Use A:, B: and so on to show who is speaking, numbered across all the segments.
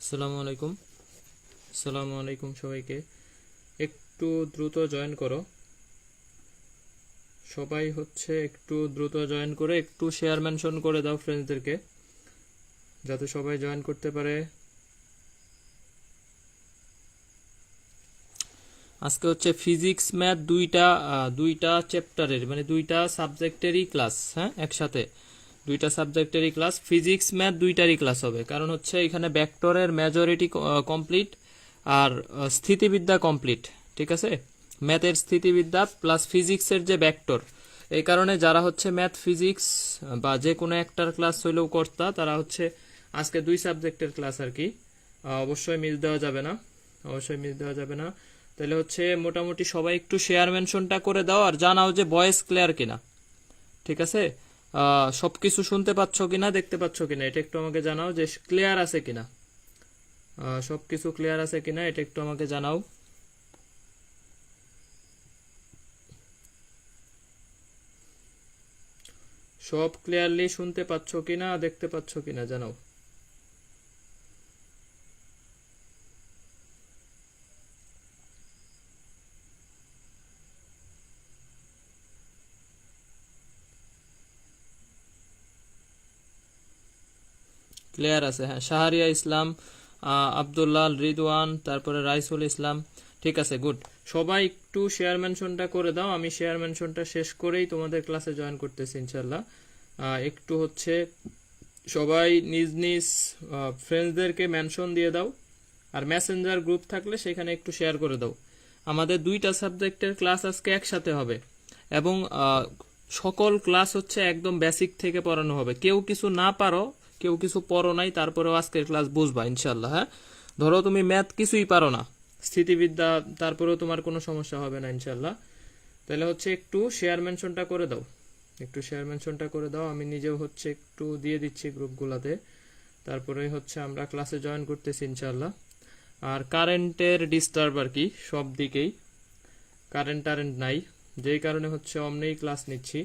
A: আসসালামু আলাইকুম সবাইকে। একটু দ্রুত জয়েন করো সবাই, একটু দ্রুত জয়েন করে একটু শেয়ার মেনশন করে দাও ফ্রেন্ডসদেরকে, যাতে সবাই জয়েন করতে পারে। আজকে ফিজিক্স ম্যাথ দুইটা চ্যাপ্টারের, মানে দুইটা সাবজেক্টেরই ক্লাস। হ্যাঁ, একসাথে দুইটা সাবজেক্টেরই ক্লাস, ফিজিক্স ম্যাথ দুইটারই ক্লাস হবে। কারণ এখানে ভেক্টরের মেজরিটি কমপ্লিট আর স্থিতিবিদ্যা কমপ্লিট। ঠিক আছে, ম্যাথের স্থিতিবিদ্যা প্লাস ফিজিক্সের যে ভেক্টর, এই কারণে যারা ম্যাথ ফিজিক্স বা যে কোনো একটার ক্লাস হইলেও করতা, তারা আজকে দুই সাবজেক্টের ক্লাস আর কি। অবশ্যই মিস দেওয়া যাবে না, তাহলে মোটামুটি সবাই একটু শেয়ার মেনশনটা করে দাও আর জানাও যে ভয়েস ক্লিয়ার কিনা। ঠিক আছে, সবকিছু শুনতে পাচ্ছ কিনা, দেখতে পাচ্ছ কিনা, এটা একটু আমাকে জানাও যে ক্লিয়ার আছে কিনা, সবকিছু ক্লিয়ার আছে কিনা, এটা একটু আমাকে জানাও। সব ক্লিয়ারলি শুনতে পাচ্ছ কিনা, দেখতে পাচ্ছ কিনা জানাও। ক্লিয়ার আছে, হ্যাঁ। শাহরিয়া ইসলাম, আব্দুল্লাহ রিদওয়ান, তারপরে রাইসুল ইসলাম। ঠিক আছে, গুড। সবাই একটু শেয়ার মেনশনটা করে দাও, আমি শেয়ার মেনশনটা শেষ করেই তোমাদের ক্লাসে জয়েন করতেছি ইনশাল্লাহ। একটু সবাই নিজ নিজ ফ্রেন্ডসদেরকে মেনশন দিয়ে দাও, আর মেসেঞ্জার গ্রুপ থাকলে সেখানে একটু শেয়ার করে দাও। আমাদের দুইটা সাবজেক্টের ক্লাস আজকে একসাথে হবে, এবং সকল ক্লাস একদম বেসিক থেকে পড়ানো হবে। কেউ কিছু না পারো, কেউ কিছু পড়ো নাই, তারপরেও আজকের ক্লাস বুঝবা ইনশাল্লাহ। হ্যাঁ, ধরো তুমি ম্যাথ কিছুই পারো না, স্থিতিবিদ্যা, তারপরেও তোমার কোনো সমস্যা হবে না ইনশাল্লাহ। তাহলে একটু শেয়ার মেনশনটা করে দাও, আমি নিজেও একটু দিয়ে দিচ্ছি গ্রুপগুলোতে। তারপরে আমরা ক্লাসে জয়েন করতেছি ইনশাল্লাহ। আর কারেন্টের ডিস্টার্ব আর কি, সব দিকেই কারেন্ট নাই, যেই কারণে অমনেই ক্লাস নিচ্ছি।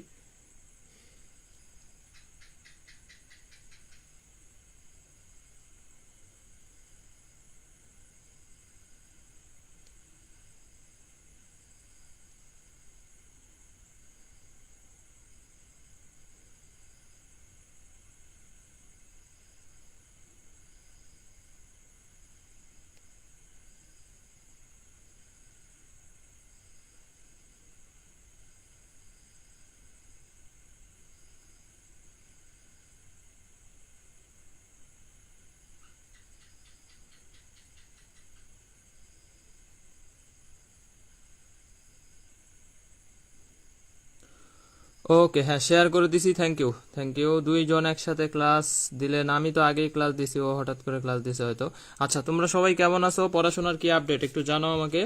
A: ওকে, হ্যাঁ, শেয়ার করে দিছি। Thank you. দুইজন একসাথে ক্লাস দিলেন, আমি তো আগেই ক্লাস দিছি, ও হঠাৎ করে ক্লাস দিছে হয়তো। আচ্ছা, তোমরা সবাই কেমন আছো? পড়াশোনার কি আপডেট একটু জানাও আমাকে,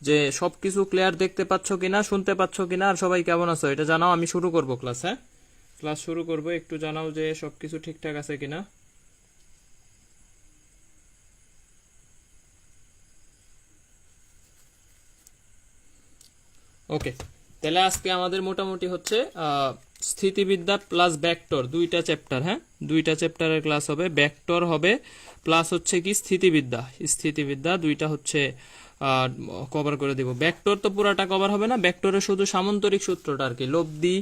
A: যে সবকিছু ক্লিয়ার দেখতে পাচ্ছ কিনা, শুনতে পাচ্ছ কিনা, আর সবাই কেমন আছো এটা জানাও। আমি শুরু করব ক্লাস। হ্যাঁ, ক্লাস শুরু করব, একটু জানাও যে সবকিছু ঠিকঠাক আছে কিনা। ওকে, তাহলে আজকে আমাদের মোটামুটি স্থিতিবিদ্যা প্লাস ভেক্টর দুইটা চ্যাপ্টার। হ্যাঁ, দুইটা চ্যাপ্টারের ক্লাস হবে, ভেক্টর হবে প্লাস কি স্থিতিবিদ্যা দুইটা কভার করে দিব। ভেক্টর তো পুরাটা কভার হবে না, ভেক্টরের শুধু সামান্তরিক সূত্রটা আর কি, লব্ধি,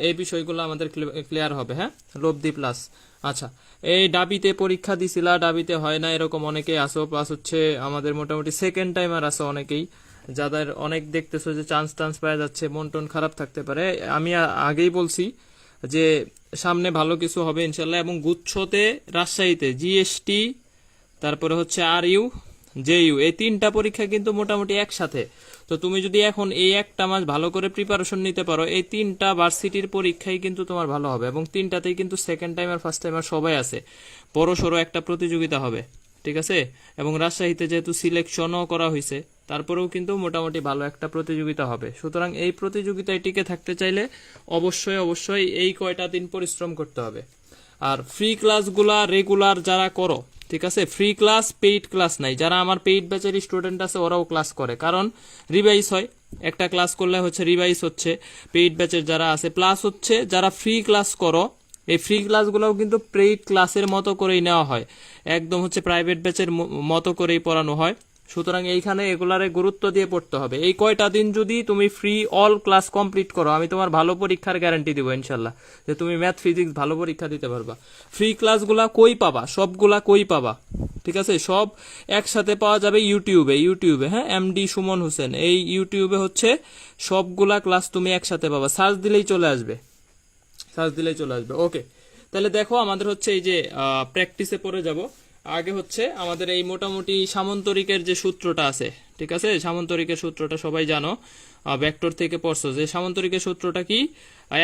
A: এই বিষয়গুলো আমাদের ক্লিয়ার হবে। হ্যাঁ, লব্ধি প্লাস। আচ্ছা, এই ডাবিতে পরীক্ষা দিছিলা, ডাবিতে হয় না এরকম অনেকেই আসো, প্লাস আমাদের মোটামুটি সেকেন্ড টাইমার আসো অনেকেই, যাদের অনেক দেখতেছো যে চান্স পাওয়া যাচ্ছে, মন টন খারাপ থাকতে পারে। আমি আগেই বলছি যে সামনে ভালো কিছু হবে ইনশাল্লাহ। এবং গুচ্ছতে রাজশাহীতে জিএসটি, তারপরে আর ইউ, জে ইউ, এই তিনটা পরীক্ষা কিন্তু মোটামুটি একসাথে। তো তুমি যদি এখন এই একটা মাস ভালো করে প্রিপারেশন নিতে পারো, এই তিনটা ভার্সিটির পরীক্ষাই কিন্তু তোমার ভালো হবে, এবং তিনটাতেই কিন্তু সেকেন্ড টাইম আর ফার্স্ট টাইমার সবাই আছে। বড় সড়ো একটা প্রতিযোগিতা হবে, ঠিক আছে। এবং রাজশাহীতে যেহেতু সিলেকশনও করা হয়েছে, তারপরেও কিন্তু মোটামুটি ভালো একটা প্রতিযোগিতা হবে। সুতরাং এই প্রতিযোগিতায় টিকে থাকতে চাইলে অবশ্যই এই কয়টা দিন পরিশ্রম করতে হবে। আর ফ্রি ক্লাসগুলা রেগুলার যারা করো, ঠিক আছে, ফ্রি ক্লাস, পেইড ক্লাস নাই। যারা আমার পেইড ব্যাচের স্টুডেন্ট আছে ওরাও ক্লাস করে, কারণ রিভাইজ হয়, একটা ক্লাস করলে রিভাইজ হচ্ছে পেইড ব্যাচের যারা আছে, প্লাস যারা ফ্রি ক্লাস করো এই ফ্রি ক্লাসগুলোও কিন্তু পেইড ক্লাসের মতো করেই নেওয়া হয়, একদম হচ্ছে প্রাইভেট ব্যাচের মতো করেই পড়ানো হয়। সুতরাং এইখানে এগুলারে গুরুত্ব দিয়ে পড়তে হবে। এই কয়টা দিন যদি তুমি ফ্রি অল ক্লাস কমপ্লিট করো, আমি তোমার ভালো পরীক্ষার গ্যারান্টি দিব ইনশাল্লাহ, যে তুমি ম্যাথ ফিজিক্স ভালো পরীক্ষা দিতে পারবা। ফ্রি ক্লাসগুলা কই পাবা? সবগুলা কই পাবা? ঠিক আছে, সব একসাথে পাওয়া যাবে ইউটিউবে, হ্যাঁ, এমডি সুমন হোসেন, এই ইউটিউবে হচ্ছে সবগুলা ক্লাস তুমি একসাথে পাবা, সার্চ দিলেই চলে আসবে। ওকে, তাহলে দেখো আমাদের হচ্ছে এই যে প্র্যাকটিসে পড়ে যাব। আগে হচ্ছে আমাদের এই মোটামুটি সামন্তরিকের যে সূত্রটা আছে, ঠিক আছে, সামন্তরিকের সূত্রটা সবাই জানো, ভেক্টর থেকে পড়ছো যে সামন্তরিকের সূত্রটা কি।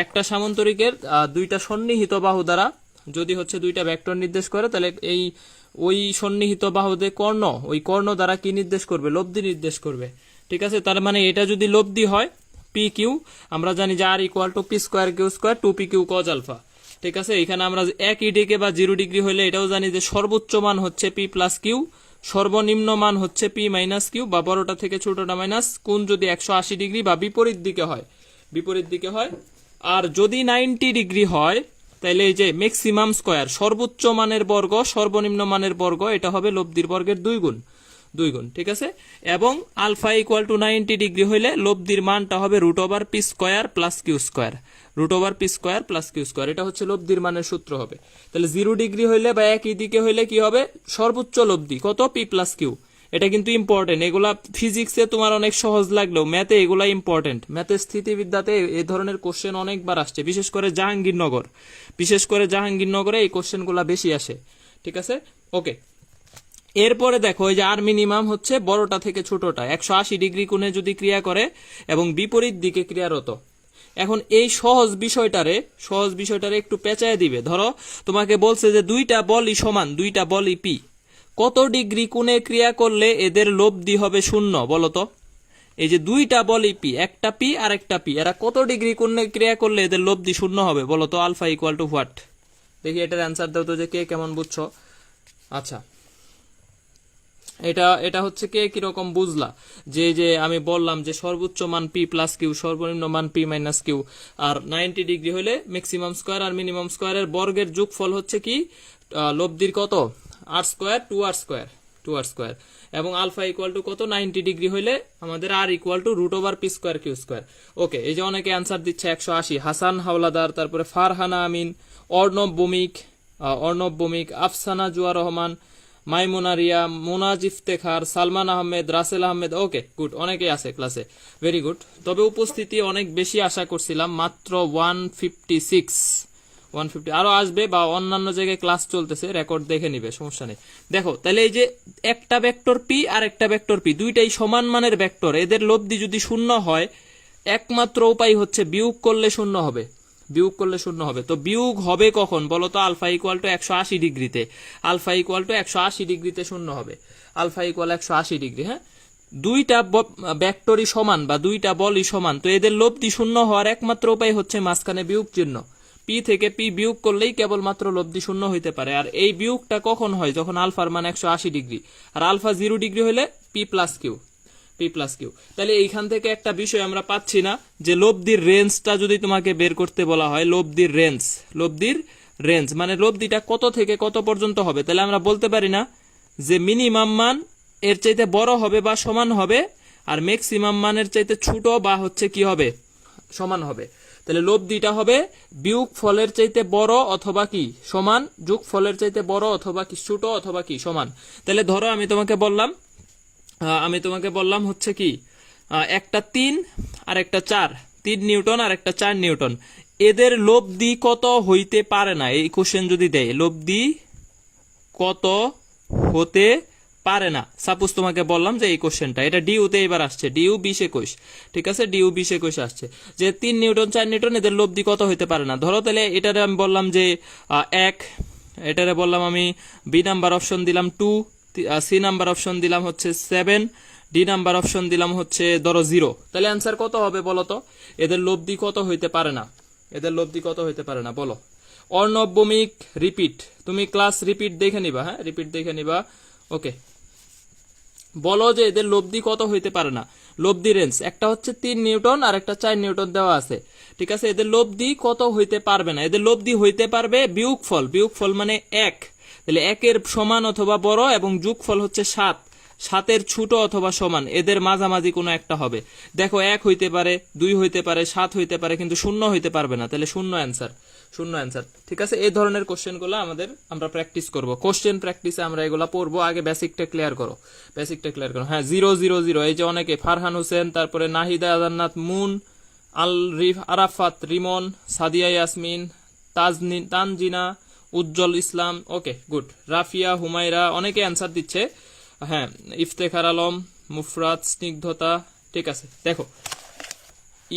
A: একটা সামন্তরিকের দুইটা সন্নিহিত বাহু দ্বারা যদি হচ্ছে দুইটা ভেক্টর নির্দেশ করে, তাহলে ওই সন্নিহিত বাহুদের ওই কর্ণ দ্বারা কি নির্দেশ করবে? লব্ধি নির্দেশ করবে। ঠিক আছে, তার মানে এটা যদি লব্ধি হয় পি কিউ, আমরা জানি যে R equal to P square q square 2p q cos alpha. ঠিক আছে, এখানে আমরা একই দিকে বা 0 ডিগ্রি হলে এটাও জানি যে সর্বোচ্চ মান হচ্ছে পি প্লাস কিউ, সর্বনিম্ন মান হচ্ছে পি মাইনাস কিউ, বা বড়টা থেকে ছোটটা মাইনাস, কোণ যদি 180 ডিগ্রি বা বিপরীত দিকে হয়। আর যদি 90 ডিগ্রি হয়, তাহলে এই যে ম্যাক্সিমাম স্কোয়ার, সর্বোচ্চ মানের বর্গ সর্বনিম্ন মানের বর্গ, এটা হবে লব্ধির বর্গের 2 গুণ। ঠিক আছে, এবং আলফা ইকুয়াল টু 90 ডিগ্রি হইলে লব্ধির মানটা হবে √পি স্কোয়ার প্লাস কিউ স্কোয়ার, √পি স্কোয়ার প্লাস কিউ স্কোয়ার, এটা হচ্ছে লব্ধির মানের সূত্র হবে। তাহলে 0 ডিগ্রি হইলে বা একই দিকে হইলে কি হবে? সর্বোচ্চ লব্ধি কত? P plus q. এটা কিন্তু ইম্পর্টেন্ট, এগুলা ফিজিক্সে তোমার অনেক সহজ লাগলেও ম্যাথে এগুলা ইম্পর্টেন্ট। ম্যাথের স্থিতিবিদ্যাতে এই ধরনের কোশ্চেন অনেকবার আসছে, বিশেষ করে জাহাঙ্গীরনগরে এই কোশ্চেনগুলা বেশি আসে। ঠিক আছে, ওকে। এরপরে দেখো এই যে আর মিনিমাম হচ্ছে বড়টা থেকে ছোটটা 180 ডিগ্রি কোণে যদি ক্রিয়া করে এবং বিপরীত দিকে ক্রিয়ারত। এখন এই সহজ বিষয়টারে একটু পেঁচায় দিবে। ধরো তোমাকে বলছে যে দুইটা বলই সমান, দুইটা বলই পি, কত ডিগ্রি কোণে ক্রিয়া করলে এদের লব্ধি হবে 0? বলতো, এই যে দুইটা বলই পি, একটা পি আর একটা পি, এরা কত ডিগ্রি কোণে ক্রিয়া করলে এদের লব্ধি 0 হবে? বলতো আলফা ইকুয়াল টু হোয়াট? দেখি এটার অ্যান্সার দাও তো, যে কে কেমন বুঝছো। আচ্ছা, এটা হচ্ছে কে কিরকম বুঝলা, যে আমি বললাম যে সর্বোচ্চ মান পি প্লাস কিউ, সর্বনিম্ন মান পি মাইনাস কিউ, আর 90 ডিগ্রি হলে ম্যাক্সিমাম স্কোয়ার আর মিনিমাম স্কোয়ারের বর্গের যোগফল হচ্ছে কি? লব্ধির কত? আর স্কোয়ার 2r স্কোয়ার, এবং আলফা ইকুয়াল টু কত? 90 ডিগ্রি হইলে আমাদের R equal to √P square q square. Okay, এই যে অনেকে অ্যান্সার দিচ্ছে 180, হাসান হাওলাদার, তারপরে ফারহানা আমিন, অর্ণব ভৌমিক, আফসানা জুয়া রহমান, মাইমুনা রিয়া, মোনাজ ইফতেখার, সালমান আহমেদ, রাসেল আহমেদ। ওকে, গুড, অনেকেই আছে ক্লাসে, ভেরি গুড। তবে উপস্থিতি অনেক বেশি আশা করছিলাম, মাত্র 150, আরো আসবে, বা অন্যান্য জায়গায় ক্লাস চলতেছে, রেকর্ড দেখে নিবে, সমস্যা নেই। দেখো তাহলে এই যে একটা ভেক্টর পি আর একটা ভেক্টর পি, দুইটাই সমান মানের ভেক্টর, এদের লব্ধি যদি 0 হয়, একমাত্র উপায় হচ্ছে বিয়োগ করলে 0 হবে। তো বিয়োগ হবে কখন বলতো? আলফা ইকুয়াল টু 180 ডিগ্রিতে, 0 হবে। আলফা ইকুয়াল 180 ডিগ্রি, হ্যাঁ। দুইটা ভেক্টরই সমান বা দুইটা বলই সমান, তো এদের লব্ধি 0 হওয়ার একমাত্র উপায় হচ্ছে মাঝখানে বিয়োগ চিহ্ন। পি থেকে পি বিয়োগ করলেই কেবলমাত্র লব্ধি 0 হইতে পারে। আর এই বিয়োগটা কখন হয়? যখন আলফার মান 180 ডিগ্রি, আর আলফা 0 ডিগ্রি হলে পি প্লাস কিউ। তাহলে এইখান থেকে একটা বিষয় আমরা পাচ্ছি না, যে লব্ধির রেঞ্জটা যদি তোমাকে বের করতে বলা হয়, লব্ধির রেঞ্জ মানে লব্ধিটা কত থেকে কত পর্যন্ত হবে, তাহলে আমরা বলতে পারি না যে মিনিমাম মান এর চাইতে বড় হবে বা সমান হবে, আর ম্যাক্সিমাম মানের চাইতে ছোট বা হচ্ছে কি হবে? সমান হবে। তাহলে লব্ধিটা হবে বিয়োগ ফলের চাইতে বড় অথবা কি সমান, যোগ ফলের চাইতে বড় অথবা কি ছোট অথবা কি সমান। তাহলে ধরো আমি তোমাকে বললাম হচ্ছে কি, একটা 3 আর একটা 4, 3 নিউটন আর একটা 4 নিউটন, এদের লব্ধি কত হইতে পারে না? এই কোশ্চেন যদি দেয়, লব্ধি কত হতে পারে না, সাপোজ তোমাকে বললাম যে এই কোশ্চেনটা, এটা ডিউতে এবার আসছে, ডিউ 2021, ঠিক আছে, ডিউ 2021 আসছে, যে 3 নিউটন 4 নিউটন এদের লব্ধি কত হইতে পারে না। ধরো তাহলে এটারে আমি বললাম যে 1, এটারে বললাম আমি বি নাম্বার অপশন দিলাম 2, সি নাম্বার অপশন দিলাম হচ্ছে 7, ডি নাম্বার অপশন দিলাম হচ্ছে ধরো 0। তাহলে অ্যান্সার কত হবে বলো তো? এদের লব্ধি কত হইতে পারে না, বলো। অর্ণব ভৌমিক, রিপিট, তুমি ক্লাস রিপিট দেখে নিবা, হ্যাঁ, রিপিট দেখে নিবা। ওকে, বলো যে এদের লব্ধি কত হইতে পারে না, লব্ধি রেঞ্জ। একটা হচ্ছে 3 নিউটন আর একটা 4 নিউটন দেওয়া আছে, ঠিক আছে। এদের লব্ধি কত হইতে পারবে না, এদের লব্ধি হইতে পারবে বিয়োগফল, বিয়োগফল মানে 1, তাহলে 1-এর সমান অথবা বড়, এবং যোগফল হচ্ছে 7, 7-এর ছোট অথবা সমান, এদের মাঝামাঝি কোনো একটা হবে। দেখো 1 হইতে পারে, 2 হইতে পারে, 7 হইতে পারে, কিন্তু 0 হইতে পারবে না, তাহলে 0 অ্যান্সার, 0 অ্যান্সার, ঠিক আছে। এই ধরনের কোশ্চেনগুলো আমরা প্র্যাকটিস করব, কোশ্চেন প্র্যাকটিসে আমরা এগুলা পড়বো। আগে বেসিকটা ক্লিয়ার করো, বেসিকটা ক্লিয়ার করো। হ্যাঁ 000, এই যে অনেকে, ফারহান হোসেন, তারপরে নাহিদা আজান্নাত, মুন, আরাফাত, রিমন, সাদিয়া ইয়াসমিন, তানজিনা, উজ্জ্বল ইসলাম, ওকে গুড, রাফিয়া, হুমায়রা, অনেকে অ্যান্সার দিচ্ছে। হ্যাঁ ইফতেখার আলম, মুফরাত, স্নিগ্ধতা, ঠিক আছে। দেখো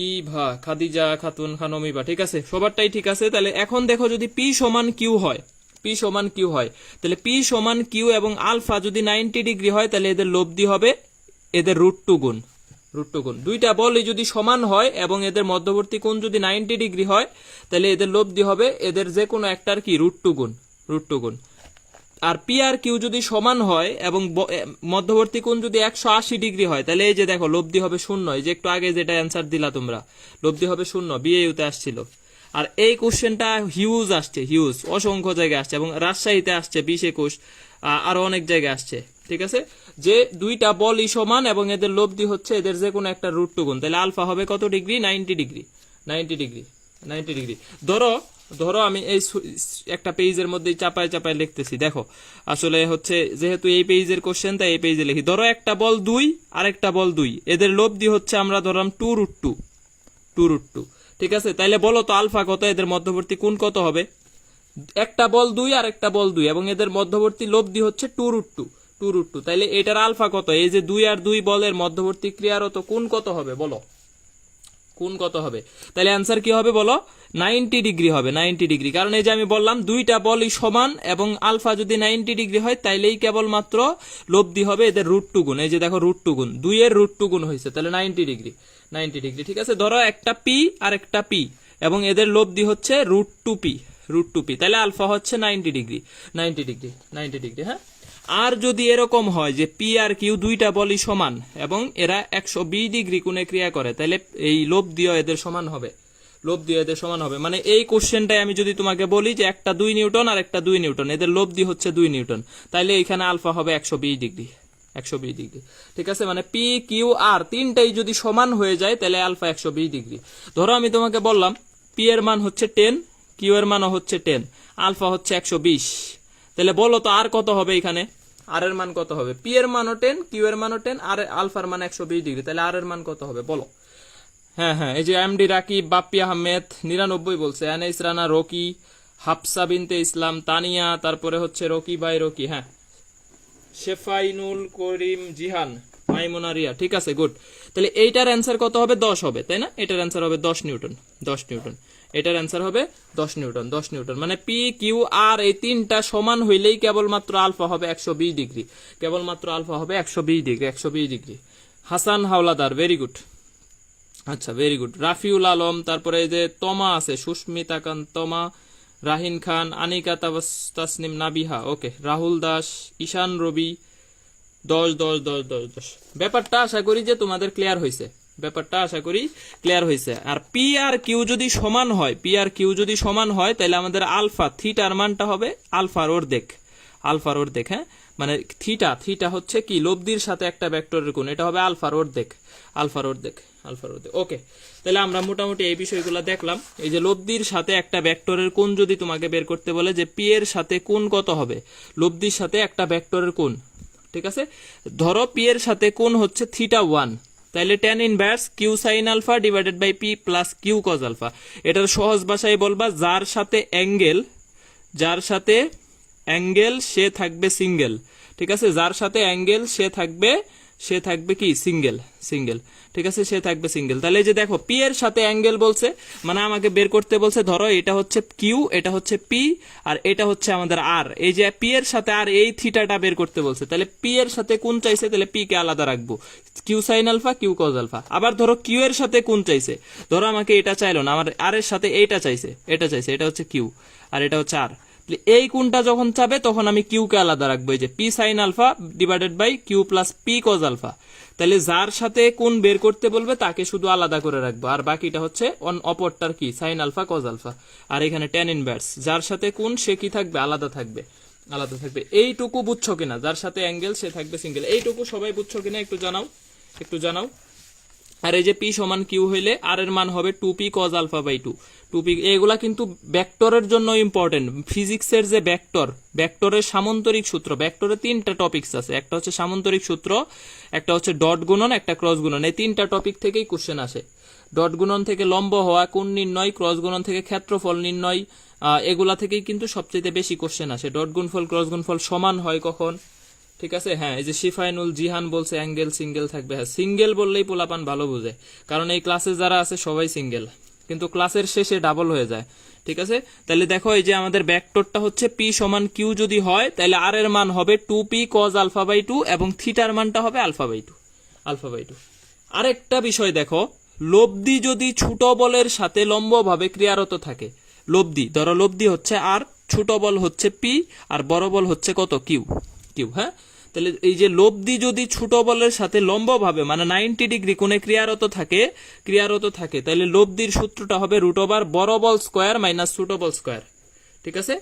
A: ইভা, খাদিজা খাতুন খানম ইভা, ঠিক আছে, সবারটাই ঠিক আছে। তাহলে এখন দেখো যদি পি সমান কিউ হয়, পি সমান কিউ হয়, তাহলে পি সমান কিউ এবং আলফা যদি 90 ডিগ্রি হয়, তাহলে এদের লব্ধি হবে এদের √2 গুণ, √2 গুণ। দুইটা বলই যদি সমান হয় এবং এদের মধ্যবর্তী কোণ যদি 90 ডিগ্রি হয়, তাহলে এদের লব্ধি হবে এদের যে কোনো একটার কি √2 গুণ, √2 গুণ। আর পি আর কিউ যদি সমান হয় এবং মধ্যবর্তী কোণ যদি 180 ডিগ্রি হয়, তাহলে এই যে দেখো লব্ধি হবে 0, এই যে একটু আগে যেটা অ্যান্সার দিলা তোমরা, লব্ধি হবে 0, বিএইউতে আসছিল। আর এই কোশ্চেনটা হিউজ আসছে, হিউজ, অসংখ্য জায়গায় আসছে, এবং রাজশাহীতে আসছে 20-21, আরো অনেক জায়গায় আসছে, ঠিক আছে। যে দুইটা বলই সমান এবং এদের লব্ধি হচ্ছে এদের যে কোনো একটা √2 গুণ, তাহলে আলফা হবে কত ডিগ্রি, 90 ডিগ্রি, 90 ডিগ্রি, 90 ডিগ্রি। ধরো আমি এই একটা পেজের মধ্যে চাপায় চাপায় লিখতেছি, দেখো আসলে হচ্ছে যেহেতু এই পেজের কোশ্চেন, তাই এই পেজে লিখি। ধরো একটা বল 2 আর একটা বল 2, এদের লব্ধি হচ্ছে আমরা ধরলাম 2√2, ঠিক আছে। তাইলে বলো তো আলফা কত, এদের মধ্যবর্তী কোণ কত হবে? একটা বল 2 আর একটা বল 2 এবং এদের মধ্যবর্তী লব্ধি হচ্ছে 2√2, তাইলে এটার আলফা কত? এই যে 2 আর 2 বলের মধ্যবর্তী ক্রিয়ারত কোণ কত হবে বলো, কোণ কত হবে? তাহলে অ্যান্সার কি হবে বলো? 90 ডিগ্রি হবে, 90 ডিগ্রি। কারণ এই যে আমি বললাম দুইটা বলই সমান এবং আলফা যদি 90 ডিগ্রি হয়, তাইলেই কেবলমাত্র লব্ধি হবে এদের √2 গুণ। এই যে দেখো √2 গুণ, 2 এর √2 গুণ হয়েছে, তাহলে 90 ডিগ্রি, 90 ডিগ্রি, ঠিক আছে। ধরো একটা পি আর একটা পি এবং এদের লব্ধি হচ্ছে √2p, তাহলে আলফা হচ্ছে 90 ডিগ্রি, 90 ডিগ্রি, 90 ডিগ্রি। হ্যাঁ, আর যদি এরকম হয় যে পি আর কিউ দুইটা বলই সমান এবং এরা 120 ডিগ্রি কোণে ক্রিয়া করে, তাহলে এই লব্ধিও এদের সমান হবে, লব্ধি এদের সমান হবে। মানে এই কোশ্চেনটাই আমি যদি তোমাকে বলি যে একটা 2 নিউটন আর একটা 2 নিউটন, এদের লব্ধি হচ্ছে 2 নিউটন, তাইলে এখানে আলফা হবে 120 ডিগ্রি, 120 ডিগ্রি, ঠিক আছে। মানে পি কিউ আর তিনটাই যদি সমান হয়ে যায়, তাহলে আলফা 120 ডিগ্রি। ধরো আমি তোমাকে বললাম পি এর মান হচ্ছে 10, কিউ এর মানও হচ্ছে 10, আলফা হচ্ছে 120, তাহলে বলো তো আর কত হবে এখানে, আর এর মান কত হবে? পি এর মানও 10, কিউ এর মানও 10, আর আলফার মান 120 ডিগ্রি, তাহলে আর এর মান কত হবে বলো? হ্যাঁ, এই যে এমডি রাকিব, বাপ্পি আহমেদ 99 বলছে, আনাইস রানা, রকি, হাফসা বিনতে ইসলাম, তানিয়া, তারপরে হচ্ছে রকি বাই রকি, হ্যাঁ, শেফাইনুল করিম, জিহান, মাইমুনা রিয়া, ঠিক আছে, গুড। তাহলে এইটার অ্যান্সার কত হবে? 10 হবে, তাই না? এটার অ্যান্সার হবে 10 নিউটন, 10 নিউটন, এটার অ্যান্সার হবে 10 নিউটন, 10 নিউটন। মানে পি কিউ আর এই তিনটা সমান হইলেই কেবলমাত্র আলফা হবে 120 ডিগ্রি, কেবলমাত্র আলফা হবে 120 degree, 120 degree. Hasan Howlader, very good, আচ্ছা ভেরি গুড। রাফিউল আলম, তারপরে এই যে তমা আছে, সুস্মিতা কান তমা, রাহিন খান, আনিকা তাসনিম নাবিহা, ওকে, রাহুল দাস, ঈশান রবি, 10 10 10 10 10। ব্যাপারটা আশা করি যে তোমাদের ক্লিয়ার হয়েছে, ব্যাপারটা আশা করি ক্লিয়ার হয়েছে। আর পি আর কিউ যদি সমান হয়, পি আর কিউ যদি সমান হয়, তাহলে আমাদের আলফা থিটার মানটা হবে আলফার অর্ধেক, আলফার অর্ধেক। হ্যাঁ, মানে থিটা হচ্ছে কি লব্ধির সাথে একটা ভেক্টরের কোণ, এটা হবে আলফার অর্ধেক, আলফার অর্ধেক, আলফার অর্ধেক। ওকে, তাহলে আমরা মোটামুটি এই বিষয়গুলো দেখলাম। এই যে লব্ধির সাথে একটা ভেক্টরের কোণ যদি তোমাকে বের করতে বলে যে পি এর সাথে কোণ কত হবে, লব্ধির সাথে একটা ভেক্টরের কোণ, ঠিক আছে। ধরো পি এর সাথে কোণ হচ্ছে θ1, তাহলে tan inverse q sine alpha divided by p plus q cos alpha. এটার সহজ ভাষায় বলবা যার সাথে অ্যাঙ্গেল সে থাকবে সিঙ্গেল, ঠিক আছে। যার সাথে অ্যাঙ্গেল সে থাকবে কি সিঙ্গেল, ঠিক আছে, সে থাকবে সিঙ্গেল। তাহলে যে দেখো পি এর সাথে অ্যাঙ্গেল বলছে, মানে আমাকে বের করতে বলছে, ধরো এটা হচ্ছে কিউ, এটা হচ্ছে পি, আর এটা হচ্ছে আমাদের আর। এই যে পি এর সাথে আর এই থিটাটা বের করতে বলছে, তাহলে পি এর সাথে কোণ চাইছে, তাহলে পি কে আলাদা রাখবো, q sine alpha, q cos alpha. আবার ধরো কিউ এর সাথে কোণ চাইছে, ধরো আমাকে এটা চাইলো না, আমার আর এর সাথে এইটা চাইছে, এটা হচ্ছে কিউ আর এটা হচ্ছে আর, এই কোনটা যখন চাবে তখন আমি কিউ কে আলাদা রাখবো, এই যে p sine alpha divided by q plus p cos alpha. তাহলে যার সাথে কোন বের করতে বলবে তাকে শুধু আলাদা করে রাখবো, আর বাকিটা হচ্ছে অপরটার কি সাইন আলফা কজ আলফা। আর এখানে ট্যান ইনভার্স, যার সাথে কোন সে কি থাকবে আলাদা থাকবে, আলাদা থাকবে। এইটুকু বুঝছো কিনা, যার সাথে অ্যাঙ্গেল সে থাকবে সিঙ্গেল, এইটুকু সবাই বুঝছো কিনা একটু জানাও, একটু জানাও। আর এই যে পি সমান কিউ হইলে আর এর মান হবে 2p cos alpha by 2, 2p। এগুলা কিন্তু ভেক্টরের জন্য ইম্পর্টেন্ট। ফিজিক্সের যে ভেক্টরের সামান্তরিক সূত্র, ভেক্টরে 3টা টপিকস আছে, একটা হচ্ছে সামান্তরিক সূত্র, একটা হচ্ছে ডট গুণন, একটা ক্রস গুণন। এই 3টা টপিক থেকেই কোশ্চেন আসে। ডট গুণন থেকে লম্ব হওয়া কোণ নির্ণয়, ক্রস গুণন থেকে ক্ষেত্রফল নির্ণয়, এগুলা থেকেই কিন্তু সবচেয়ে বেশি কোশ্চেন আসে। ডট গুণফল ক্রস গুণফল সমান হয় কখন, ঠিক আছে। হ্যাঁ, এই যে শিফাইনুল জিহান বলছে অ্যাঙ্গেল সিঙ্গেল থাকবে। হ্যাঁ, সিঙ্গেল বললেই পোলাপান ভালো বুঝে, কারণ এই ক্লাসে যারা আছে সবাই সিঙ্গেল, কিন্তু ক্লাসের শেষে ডাবল হয়ে যায়, ঠিক আছে। তাহলে দেখো এই যে আমাদের ভেক্টরটা হচ্ছে পি সমান কিউ যদি হয় তাহলে আর এর মান হবে 2p cos আলফা বাই 2 এবং থিটার মানটা হবে আলফা বাই 2, আলফা বাই 2। আরেকটা বিষয় দেখো, লব্ধি যদি ছোট বলের সাথে লম্বভাবে ক্রিয়ারত থাকে, লব্ধি ধরো লব্ধি হচ্ছে আর, ছোট বল হচ্ছে পি, আর বড় বল হচ্ছে কত কিউ, কিউ। হ্যাঁ, তাহলে এই যে লব্ধি যদি ছোট বলের সাথে লম্বভাবে মানে 90 ডিগ্রি কোণে ক্রিয়ারত থাকে তাহলে লব্ধির সূত্রটা হবে রুট ওভার বড় বল স্কোয়ার মাইনাস ছোট বল স্কোয়ার, ঠিক আছে।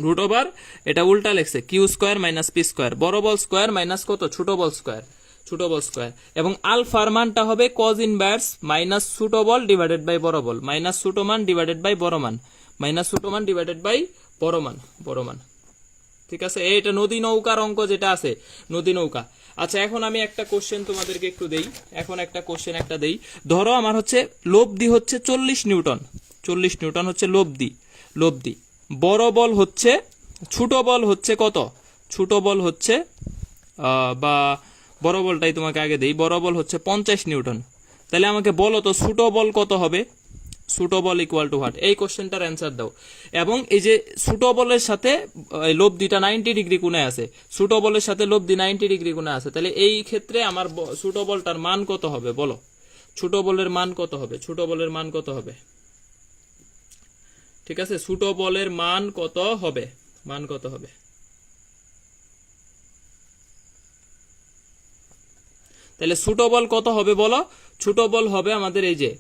A: রুট ওভার এটা উল্টা লেখছে q square minus p square, বড় বল স্কোয়ার মাইনাস কত ছোট বল স্কোয়ার, ছোট বল স্কোয়ার। এবং আলফার মানটা হবে কজ ইনভার্স মাইনাস ছোট বল ডিভাইডেড বাই বড় বল, মাইনাস ছোট মান ডিভাইডেড বাই বড় মান, মাইনাস ছোট মান ডিভাইডেড বাই বড় মান, বড় মান, ঠিক আছে। এইটা নদী নৌকার অঙ্ক যেটা আছে, নদী নৌকা। আচ্ছা, এখন আমি একটা কোশ্চেন তোমাদেরকে একটু দেই, এখন একটা কোশ্চেন একটা দেই। ধরো আমার হচ্ছে লব্ধি হচ্ছে 40 নিউটন, 40 নিউটন হচ্ছে লব্ধি। বড় বল হচ্ছে, ছোট বল হচ্ছে কত, ছোট বল হচ্ছে বা বড় বলটাই তোমাকে আগে দেই, বড় বল হচ্ছে 50 নিউটন। তাহলে আমাকে বলো তো ছোট বল কত হবে, ছোট বল ইকুয়াল টু হোয়াট, এই কোশ্চেনটার অ্যান্সার দাও। এবং এই যে ছোট বলের সাথে লব্ধিটা 90 ডিগ্রি কোণে আছে, ছোট বলের সাথে লব্ধি 90 ডিগ্রি কোণে আছে, তাহলে এই ক্ষেত্রে আমার ছোট বলটার মান কত হবে বলো, ছোট বলের মান কত হবে, ছোট বলের মান কত হবে, ঠিক আছে। ছোট বলের মান কত হবে, মান কত হবে, তাহলে ছোট বল কত হবে বলো। ছোট বল হবে আমাদের এই যে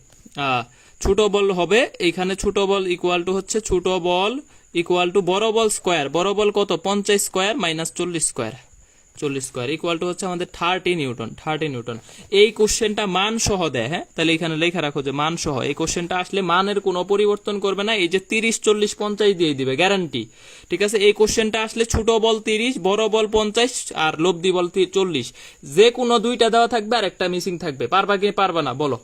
A: ছোট বল হবে এইখানে, ছোট বল ইকুয়াল টু হচ্ছে ছোট বল ইকুয়াল টু বড় বল স্কোয়ার, বড় বল কত 50 square minus 40 square, 40 square equal to হচ্ছে আমাদের 30 নিউটন, 30 নিউটন। এই কোশ্চেনটা মান সহ দেয়, হ্যাঁ, তাহলে এখানে লেখা রাখো যে মান সহ। এই কোশ্চেনটা আসলে মানের কোনো পরিবর্তন করবে না, এই যে 30 40 50 দিয়ে দিবে গ্যারান্টি, ঠিক আছে। এই কোশ্চেনটা আসলে ছোট বল 30, বড় বল 50 আর লব্ধি বল 40, যে কোনো দুইটা দেওয়া থাকবে আর একটা মিসিং থাকবে। পারবা কি পারবা না বলো।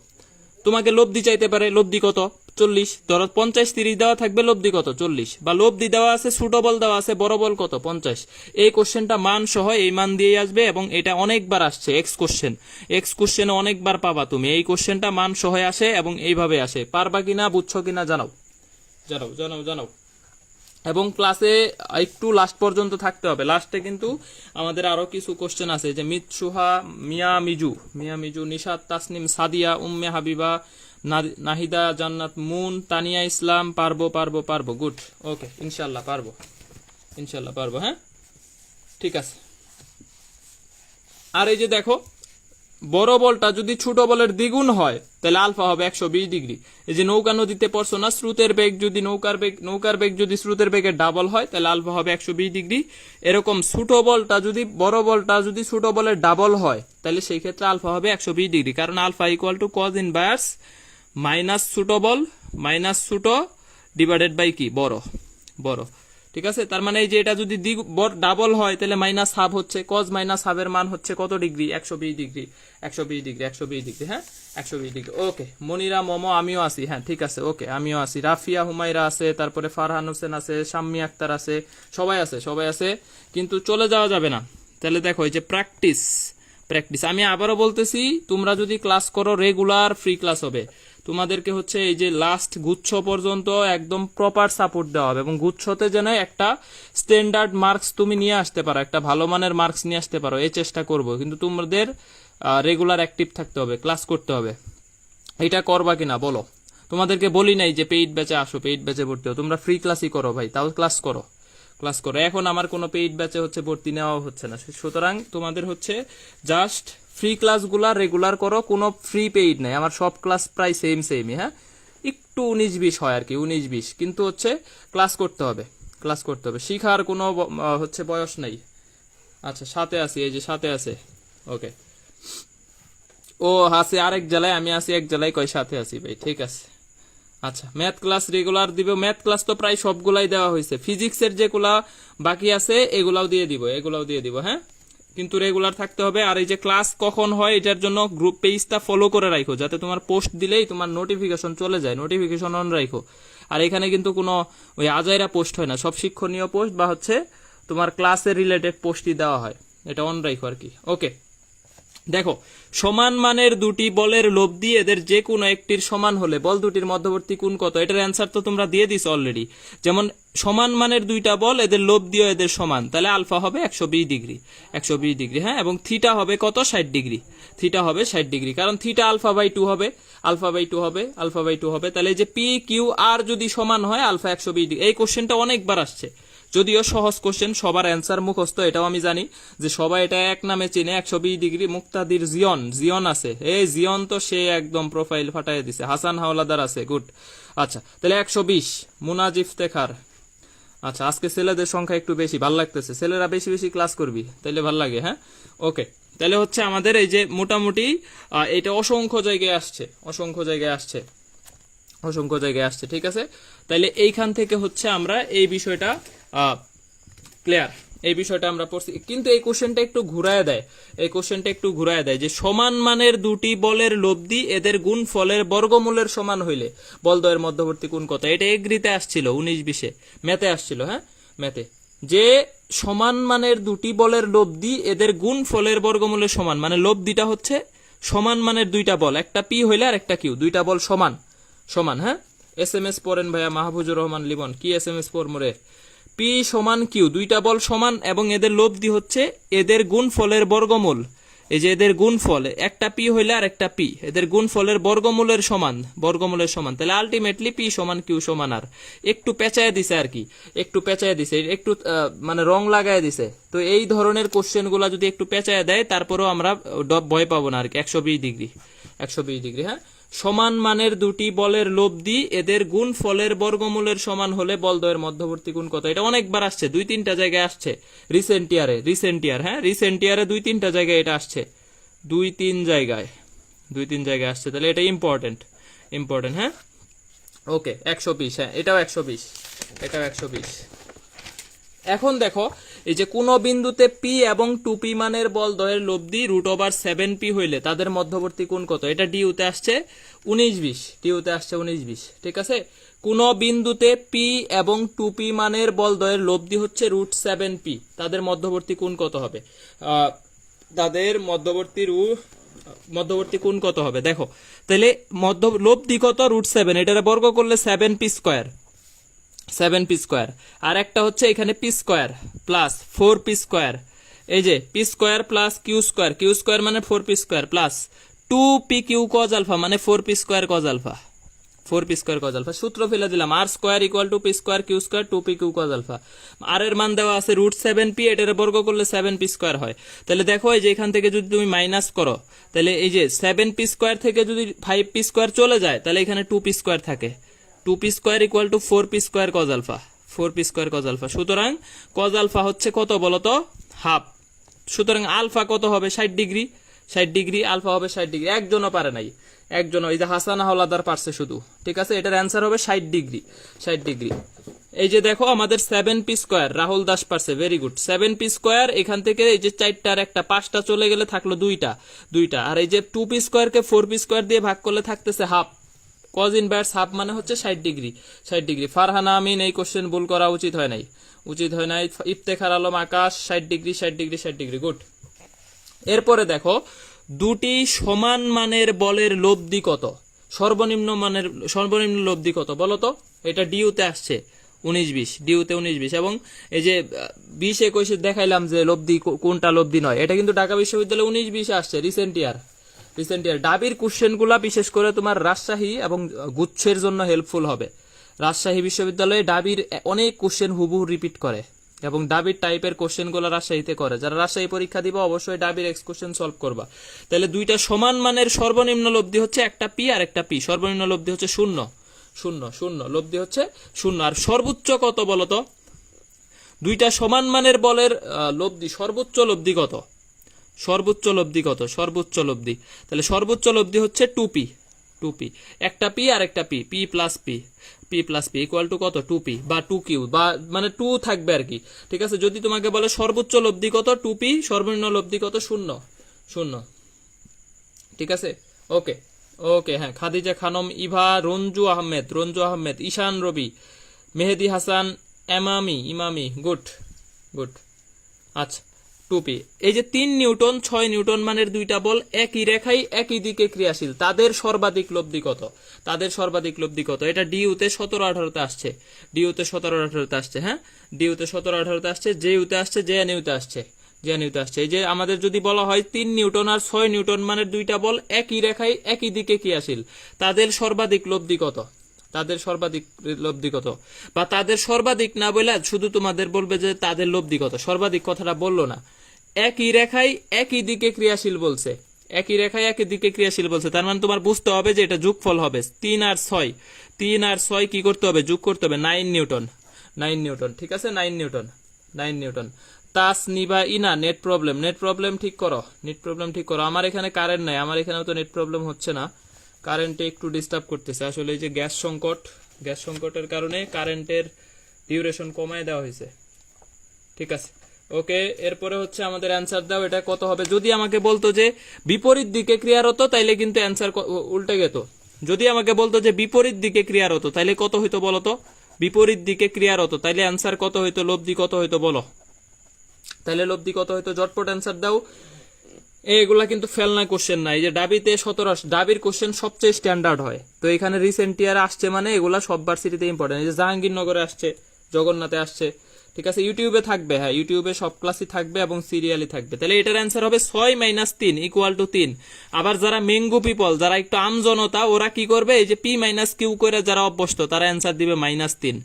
A: তোমাকে লব্ধি চাইতে পারে, লব্ধি কত 40, ধরো 50 30 দেওয়া থাকবে, লব্ধি কত 40, বা লব্ধি দেওয়া আছে, ছোট বল দেওয়া আছে, বড় বল কত 50। এই কোশ্চেনটা মান সহ এই মান দিয়ে আসবে, এবং এটা অনেকবার আসছে, এক্স কোশ্চেনে অনেকবার পাবা তুমি। এই কোশ্চেনটা মান সহ আসে এবং এইভাবে আসে। পারবা কিনা, বুঝছো কিনা জানাও, জানাও জানাও জানাও। এবং ক্লাসে একটু লাস্ট পর্যন্ত থাকতে হবে, লাস্টে কিন্তু আমাদের আরো কিছু কোশ্চেন আছে, যে মিতসুহা, মিয়া মিজু, নিশাত তাসনিম, সাদিয়া, উম্মে হাবিবা, নাহিদা জান্নাত, মুন, তানিয়া ইসলাম, পারবো, গুড, ওকে, ইনশাল্লাহ পারবো, হ্যাঁ, ঠিক আছে। আর এই যে দেখো, বড় বলটা যদি ছোট বলের দ্বিগুণ হয় তাহলে আলফা হবে 120 ডিগ্রি। এই যে নৌকা নদীতে পড়ছো না, স্রোতের বেগ যদি নৌকার বেগ যদি স্রোতের বেগের ডাবল হয় তাহলে আলফা হবে 120 ডিগ্রি। এরকম ছোট বলটা যদি বড় বলটা যদি ছোট বলের ডাবল হয় তাহলে সেই ক্ষেত্রে আলফা হবে 120 ডিগ্রি, কারণ alpha equal to cos inverse minus ছোট বল মাইনাস ছোট ডিভাইডেড বাই কি বড়, ঠিক আছে। তার মানে এই যে এটা যদি ডাবল হয় তাহলে মাইনাস হাফ হচ্ছে, কজ মাইনাস হাফের মান হচ্ছে কত ডিগ্রি, 120 ডিগ্রি, 120 ডিগ্রি, হ্যাঁ, 120 ডিগ্রি। ওকে, মনিরা, মোমো, আমিও আছি, হ্যাঁ, ঠিক আছে, ওকে, আমিও আছি, রাফিয়া, হুমায়রা আছে, তারপরে ফারহান হোসেন আছে, শাম্মী আক্তার আছে, সবাই আছে, কিন্তু চলে যাওয়া যাবে না। তাহলে দেখো এই যে প্র্যাকটিস, আমি আবারও বলতেছি, তোমরা যদি ক্লাস করো রেগুলার ফ্রি ক্লাস হবে। তোমাদেরকে হচ্ছে এই যে লাস্ট গুচ্ছ পর্যন্ত একদম প্রপার সাপোর্ট দেওয়া হবে, এবং গুচ্ছতে যেন একটা স্ট্যান্ডার্ড মার্কস তুমি নিয়ে আসতে পারো, একটা ভালো মানের মার্কস নিয়ে আসতে পারো, এই চেষ্টা করব। কিন্তু তোমাদের রেগুলার অ্যাক্টিভ থাকতে হবে, ক্লাস করতে হবে। এটা করবা কিনা বলো, তোমাদেরকে বলি নাই যে পেইড ব্যাচে আসো, পেইড ব্যাচে ভর্তি হও, তোমরা ফ্রি ক্লাসই করো ভাই, তাও ক্লাস করো, ক্লাস করো। এখন আমার কোনো পেইড ব্যাচে হচ্ছে ভর্তি নেওয়া হচ্ছে না, সুতরাং তোমাদের হচ্ছে জাস্ট ফ্রি ক্লাসগুলা রেগুলার করো, কোনো ফ্রি পেইড নাই, আমার সব ক্লাস প্রায় সেমই, হ্যাঁ, একটু 19-20 হয় আর কি, 19-20, কিন্তু হচ্ছে ক্লাস করতে হবে, ক্লাস করতে হবে, শিখার কোনো হচ্ছে বয়স নাই। আচ্ছা, সাথে আছি, এই যে সাথে আছে, ওকে। ও আছে আরেক জেলায়, আমি আছি এক জেলায়, কয় সাথে আছি ভাই, ঠিক আছে। আচ্ছা, ম্যাথ ক্লাস রেগুলার দিবে, ম্যাথ ক্লাস তো প্রায় সবগুলাই দেওয়া হয়েছে, ফিজিক্সের যেগুলা বাকি আছে এগুলাও দিয়ে দিব, হ্যাঁ, কিন্তু রেগুলার থাকতে হবে। আর এই যে ক্লাস কখন হয় এটার জন্য গ্রুপ পেজটা ফলো করে রাখো, যাতে তোমার পোস্ট দিলেই তোমার নোটিফিকেশন চলে যায়, নোটিফিকেশন অন রাখো। আর এখানে কিন্তু কোনো ওই আজাইরা পোস্ট হয় না, সব শিক্ষণীয় পোস্ট বা হচ্ছে তোমার ক্লাসের রিলেটেড পোস্টই দেওয়া হয়, এটা অন রাখো আর কি, ওকে। দেখো, সমান মানের দুটি বলের লব্ধি এদের যে কোনো একটির সমান হলে বল দুটির মধ্যবর্তী কোণ কত? এটার অ্যান্সার তো তোমরা দিয়ে দিছো অলরেডি। যেমন সমান মানের দুইটা বল, এদের লব্ধিও এদের সমান, তাহলে আলফা হবে 120 ডিগ্রি, 120 ডিগ্রি, হ্যাঁ, এবং থিটা হবে কত? 60 ডিগ্রি, থিটা হবে 60 ডিগ্রি, কারণ থিটা আলফা বাই 2 হবে, আলফা বাই 2 হবে, আলফা বাই 2 হবে। তাহলে যে পি কিউ আর যদি সমান হয় আলফা 120 ডিগ্রি। এই কোশ্চেনটা অনেকবার আসছে, যদিও সহজ কোশ্চেন, সবার অ্যান্সার মুখস্থ, এটাও আমি জানি যে সবাই এটা এক নামে চিনে, 120 ডিগ্রি। মুক্তাদির জিয়ন আছে, এই জিয়ন তো সে একদম প্রোফাইল ফাটাই দিছে, হাসান হাওলাদার আছে, গুড। আচ্ছা, তাহলে 120, মুনাজ ইফতেখার। আচ্ছা, আজকে ছেলেদের সংখ্যা একটু বেশি, ভাল লাগতেছে, ছেলেরা বেশি বেশি ক্লাস করবি, তাইলে ভাল লাগে, হ্যাঁ, ওকে। তাহলে হচ্ছে আমাদের এই যে মোটামুটি এটা অসংখ্য জায়গায় আসছে, অসংখ্য জায়গায় আসছে, ঠিক আছে। তাইলে এইখান থেকে হচ্ছে আমরা এই বিষয়টা ক্লিয়ার, এই বিষয়টা আমরা পড়ছি। কিন্তু এই কোশ্চেনটা একটু ঘুরায় দেয়, যে সমান মানের দুটি বলের লব্ধি এদের গুণ ফলের বর্গমূলের সমান হইলে বলদ্বয়ের মধ্যবর্তী কোণ কত? এটা এগ্রিতে আসছিল, 19-20-এ ম্যাথে আসছিল, হ্যাঁ, ম্যাথে, যে সমান মানের দুটি বলের লব্ধি এদের গুণ ফলের বর্গমূলের সমান, মানে লব্ধিটা হচ্ছে সমান মানের দুইটা বল, একটা পি হইলে আর একটা কিউ, দুইটা বল সমান, হ্যাঁ। SMS পড়েন ভাইয়া মাহফুজুর রহমান লিবন, কি SMS পড়মরে? পি সমান কিউ, দুইটা বল সমান এবং এদের লব্ধি হচ্ছে এদের গুণ ফলের বর্গমূল, এই যে এদের গুণ ফল, একটা পি হইলে আর একটা পি, এদের গুণ ফলের বর্গমূলের সমান, তাহলে আলটিমেটলি পি সমান কিউ সমান আর। একটু পেঁচায় দিছে আর কি, একটু মানে রং লাগায় দিছে। তো এই ধরনের কোশ্চেন গুলা যদি একটু পেঁচায় দেয়, তারপরেও আমরা ভয় পাবো না আর কি। 120 ডিগ্রি, হ্যাঁ। সমান মানের দুটি বলের লব্ধি এদের গুণ ফলের বর্গমূলের সমান হলে বলদ্বয়ের মধ্যবর্তী কোণ কত? এটা অনেকবার আসছে, 2-3টা জায়গায় আসছে রিসেন্ট ইয়ারে, হ্যাঁ, রিসেন্ট ইয়ারে 2-3টা জায়গায় এটা আসছে, 2-3 জায়গায় আসছে। তাহলে এটা ইম্পর্টেন্ট, হ্যাঁ, ওকে। 120, হ্যাঁ, এটাও 120। এখন দেখো, এই যে কোন বিন্দুতে পি এবং 2p মানের বলদ্বয়ের লব্ধি √7p হইলে তাদের মধ্যবর্তী কোণ কত? এটা ডিউতে আসছে 19-20, ঠিক আছে। কোন বিন্দুতে পি এবং 2p মানের বলদ্বয়ের লব্ধি হচ্ছে √7p, তাদের মধ্যবর্তী কোণ কত হবে? তাদের মধ্যবর্তী কোণ কত হবে? দেখো, তাহলে লব্ধি কত? √7, এটারে বর্গ করলে 7p স্কয়ার, আর একটা হচ্ছে এখানে p square plus 4p square, এই যে p square plus q square মানে 4p square plus 2pq cos alpha মানে 4p স্কয়ার cos আলফা, সূত্র ফেলে দিলাম, r square equal to p square q square 2pq cos alpha. আর এর মান দেওয়া আছে √7p, এটার বর্গ করলে 7p স্কয়ার হয়। তাহলে দেখো, এই যে এখান থেকে যদি তুমি মাইনাস করো, তাহলে এই যে 7p স্কয়ার থেকে যদি 5p স্কয়ার চলে যায়, তাহলে এখানে 2p স্কয়ার থাকে, 2p square equal to 4p square cos alpha, সুতরাং cos আলফা হচ্ছে কত বলতো? হাফ। সুতরাং আলফা কত হবে? 60 ডিগ্রি, আলফা হবে 60 ডিগ্রি। একজনও পারে নাই, এই যে হাসান হাওলাদার পারছে শুধু, ঠিক আছে। এটার অ্যান্সার হবে 60 ডিগ্রি। এই যে দেখো, আমাদের 7p স্কয়ার, রাহুল দাস পারছে, ভেরি গুড। 7p স্কয়ার, এখান থেকে এই যে 4টার একটা 5টা চলে গেলে থাকলো 2টা, আর এই যে 2p স্কয়ারকে 4p স্কয়ার দিয়ে ভাগ করলে থাকতেছে হাফ, cos ইনভার্স হাফ মানে হচ্ছে 60 ডিগ্রি। ফারহানা আমিন, এই কোশ্চেন ভুল করা উচিত হয় নাই। ইফতেখার আলম আকাশ, 60 ডিগ্রি, গুড। এরপরে দেখো, দুটি সমান মানের বলের লব্ধি কত? সর্বনিম্ন লব্ধি কত বলো তো? এটা ডিউতে আসছে 19-20, এবং এই যে 20-21 দেখাইলাম যে লব্ধি কোনটা লব্ধি নয়, এটা কিন্তু ঢাকা বিশ্ববিদ্যালয়ে 19-20 আসছে রিসেন্ট ইয়ার, রিসেন্ট ইয়ার ডাবির কোশ্চেনগুলা বিশেষ করে তোমার রাজশাহী এবং গুচ্ছের জন্য হেল্পফুল হবে। রাজশাহী বিশ্ববিদ্যালয়ে ডাবির অনেক কোশ্চেন হুবহু রিপিট করে এবং ডাবির টাইপের কোশ্চেনগুলো রাজশাহীতে করে। যারা রাজশাহী পরীক্ষা দিবা অবশ্যই ডাবির এক্স কোশ্চেন সলভ করবা। তাহলে দুইটা সমান মানের সর্বনিম্ন লব্ধি হচ্ছে একটা পি আর একটা পি, সর্বনিম্ন লব্ধি হচ্ছে শূন্য শূন্য শূন্য, লব্ধি হচ্ছে শূন্য। আর সর্বোচ্চ কত বলতো? দুইটা সমান মানের বলের লব্ধি, সর্বোচ্চ লব্ধি কত? সর্বোচ্চ লব্ধি কত? সর্বোচ্চ লব্ধি, তাহলে সর্বোচ্চ লব্ধি হচ্ছে 2p, 2p, একটা পি আর একটা P, P plus P, P plus P equal to কত? 2p বা 2q, বা মানে 2 থাকবে আর কি। ঠিক আছে, যদি তোমাকে বলে সর্বোচ্চ লব্ধি কত? 2p, সর্বনিম্ন লব্ধি কত? শূন্য শূন্য। ঠিক আছে, ওকে ওকে। হ্যাঁ, খাদিজা খানম, ইভা, রঞ্জু আহমেদ, রঞ্জু আহমেদ, ঈশান রবি, মেহেদি হাসান, এমামি, ইমামি, গুড গুড। আচ্ছা, 2p। এই যে 3 নিউটন 6 নিউটন মানের দুইটা বল একই রেখায় একই দিকে ক্রিয়াশীল, তাদের সর্বাধিক লব্ধি কত? তাদের সর্বাধিক লব্ধি কত? এটা ডিইউতে 17-18তে আসছে, ডিইউতে 17-18তে আসছে। হ্যাঁ, ডিইউতে 17-18তে আসছে, জেইউতে আসছে, জেএনইউতে আসছে, জেএনইউতে আসছে। এই যে আমাদের যদি বলা হয় 3 নিউটন আর 6 নিউটন মানের দুইটা বল একই রেখায় একই দিকে ক্রিয়াশীল, তাদের সর্বাধিক লব্ধি কত? তাদের সর্বাধিক লব্ধি কত? বা তাদের সর্বাধিক না বলে শুধু তোমাদের বলবে যে তাদের লব্ধি কত, সর্বাধিক কথাটা বললো না। একই রেখায় একই দিকে ক্রিয়াশীল বলছে, একই রেখায় একই দিকে ক্রিয়াশীল বলছে, তার মানে তোমার বুঝতে হবে যে এটা যোগফল হবে। 3 আর 6, 3 আর 6 কি করতে হবে? যোগ করতে হবে, 9 নিউটন, 9 নিউটন। ঠিক আছে, 9 নিউটন, 9 নিউটন। তাস নিবা ইনা, নেট প্রবলেম, নেট প্রবলেম ঠিক করো, নেট প্রবলেম ঠিক করো। আমার এখানে কারেন্ট নাই, আমার এখানেও তো নেট প্রবলেম হচ্ছে না, কারেন্টে একটু ডিস্টার্ব করতেছে। আসলে এই যে গ্যাস সংকট, গ্যাস সংকটের কারণে কারেন্টের ডিউরেশন কমায় দেওয়া হয়েছে। ঠিক আছে, ওকে। এরপরে হচ্ছে আমাদের অ্যান্সার দাও, এটা কত হবে? যদি আমাকে বলতো যে বিপরীত দিকে ক্রিয়ারত, তাইলে কিন্তু অ্যান্সার উল্টে যেত। যদি আমাকে বলতো যে বিপরীত দিকে ক্রিয়ারত, তাইলে কত হইতো বলতো? বিপরীত দিকে ক্রিয়ারত, তাইলে অ্যান্সার কত হইতো? লব্ধি কত হইতো বলো? তাইলে লব্ধি কত হইতো? ঝটপট অ্যান্সার দাও। এগুলা কিন্তু ফেলনা কোশ্চেন নাই, যে ডাবিতে 17, ডাবির কোশ্চেন সবচেয়ে স্ট্যান্ডার্ড হয়। তো এখানে রিসেন্ট ইয়ারে আসছে মানে এগুলা সব ভার্সিটিতে ইম্পর্টেন্ট। এই যে জাহাঙ্গীরনগরে আসছে, জগন্নাথে আসছে। ঠিক আছে, ইউটিউবে থাকবে, হ্যাঁ ইউটিউবে সব ক্লাসই থাকবে এবং সিরিয়ালি থাকবে। তাহলে এটার অ্যান্সার হবে 6 - 3 = 3। আবার যারা মেঙ্গু পিপল, যারা একটু আমজনতা, ওরা কি করবে? এই যে P - Q করে যারা অভ্যস্ত, তারা অ্যান্সার দিবে -3,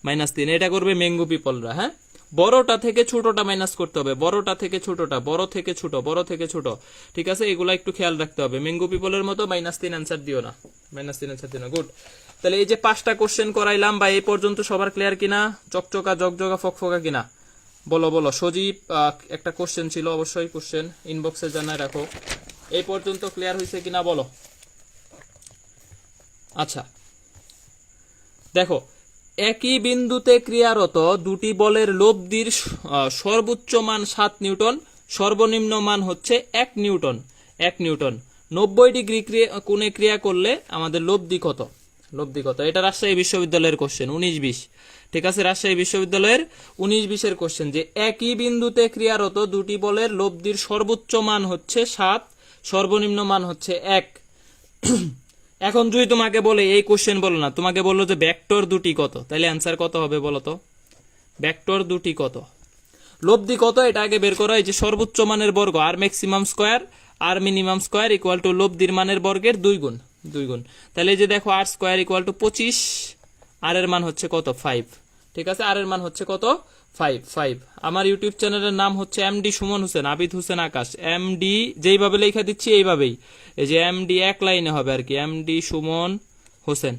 A: -3। এটা করবে মেঙ্গু পিপলরা। হ্যাঁ, বড়টা থেকে ছোটটা মাইনাস করতে হবে, বড়টা থেকে ছোটটা, বড় থেকে ছোট, বড় থেকে ছোট। ঠিক আছে, এগুলা একটু খেয়াল রাখতে হবে। মেঙ্গু পিপলের মতো -3 অ্যান্সার দিও না, -3 অ্যান্সার দিও না। গুড। তাহলে এই যে 5টা কোশ্চেন করাইলাম, বা এই পর্যন্ত সবার ক্লিয়ার কিনা? চকচকা জগজগা ফকফকা কিনা? বলো বলো। সজীব, একটা কোশ্চেন ছিল, অবশ্যই কোশ্চেন ইনবক্সে জানায় রাখো। এই পর্যন্ত ক্লিয়ার হয়েছে কিনা বলো। আচ্ছা, দেখো, একই বিন্দুতে ক্রিয়ারত দুটি বলের লব্ধির সর্বোচ্চ মান 7 নিউটন, সর্বনিম্ন মান হচ্ছে 1 নিউটন, 1 নিউটন। 90 ডিগ্রি কোণে ক্রিয়া করলে আমাদের লব্ধি কত? লব্ধি কত? এটা রাজশাহী বিশ্ববিদ্যালয়ের কোশ্চেন 19-20। ঠিক আছে, রাজশাহী বিশ্ববিদ্যালয়ের 19-20-এর কোশ্চেন, যে একই বিন্দুতে ক্রিয়ারত দুটি বলের লব্ধির সর্বোচ্চ মান হচ্ছে 7, সর্বনিম্ন মান হচ্ছে 1। এখন যদি তোমাকে বলে, এই কোশ্চেন বলো না, তোমাকে বললো যে ভেক্টর দুটি কত, তাহলে অ্যান্সার কত হবে বলো তো? ভেক্টর দুটি কত, লব্ধি কত, এটা আগে বের করো। এই যে সর্বোচ্চ মানের বর্গ আর ম্যাক্সিমাম স্কয়ার আর মিনিমাম স্কয়ার ইকুয়াল টু লব্ধির মানের বর্গের 2 গুণ, 2 গুণ। তাহলে এই যে দেখো, আর স্কয়ার ইকুয়াল টু 25, আর এর মান হচ্ছে কত? 5। ঠিক আছে, আর এর মান হচ্ছে কত? 5। আমার ইউটিউব চ্যানেলের নাম হচ্ছে এমডি সুমন হোসেন, আবিদ হোসেন আকাশ। এমডি যেইভাবে লেখা দিচ্ছি এইভাবেই, এই যে এমডি এক লাইনে হবে আর কি, এমডি সুমন হোসেন।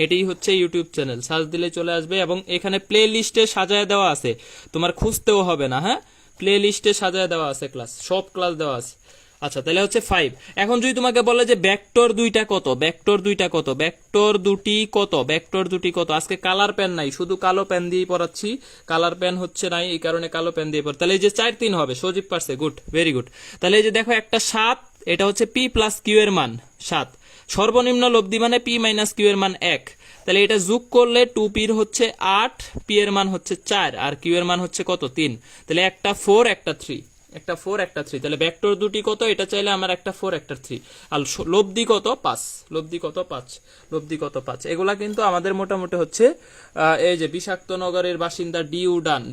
A: এটাই হচ্ছে ইউটিউব চ্যানেল, সার্চ দিলে চলে আসবে এবং এখানে প্লে লিস্টে সাজায় দেওয়া আছে, তোমার খুঁজতেও হবে না। হ্যাঁ, প্লে লিস্টে সাজায় দেওয়া আছে ক্লাস, সব ক্লাস দেওয়া আছে। আচ্ছা, তাহলে হচ্ছে 5। এখন যদি তোমাকে বলে যে ভেক্টর দুইটা কত, ভেক্টর দুইটা কত, ভেক্টর দুটি কত, ভেক্টর দুটি কত। আজকে কালার পেন নাই, শুধু কালো পেন দিয়ে পড়াচ্ছি, কালার পেন হচ্ছে নাই, এই কারণে কালো পেন দিয়ে পড়া। তাহলে এই যে 4-3 হবে, সজীব পারছে, গুড, ভেরি গুড। তাহলে এই যে দেখো, একটা 7, এটা হচ্ছে P + Q এর মান 7, সর্বনিম্ন লব্ধি মানে P - Q এর মান 1। তাহলে এটা যোগ করলে 2p এর হচ্ছে 8, p এর মান হচ্ছে 4, আর q এর মান হচ্ছে কত? 3। তাহলে একটা 4, একটা 3, একটা 4 একটা 3, তাহলে ভেক্টর দুটি কত, এটা চাইলে আমার একটা 4 একটা 3, আর লব্ধি কত 5, লব্ধি কত 5, লব্ধি কত 5। এগুলা কিন্তু আমাদের মোটামুটি হচ্ছে এই যে বিষাক্ত নগরের বাসিন্দা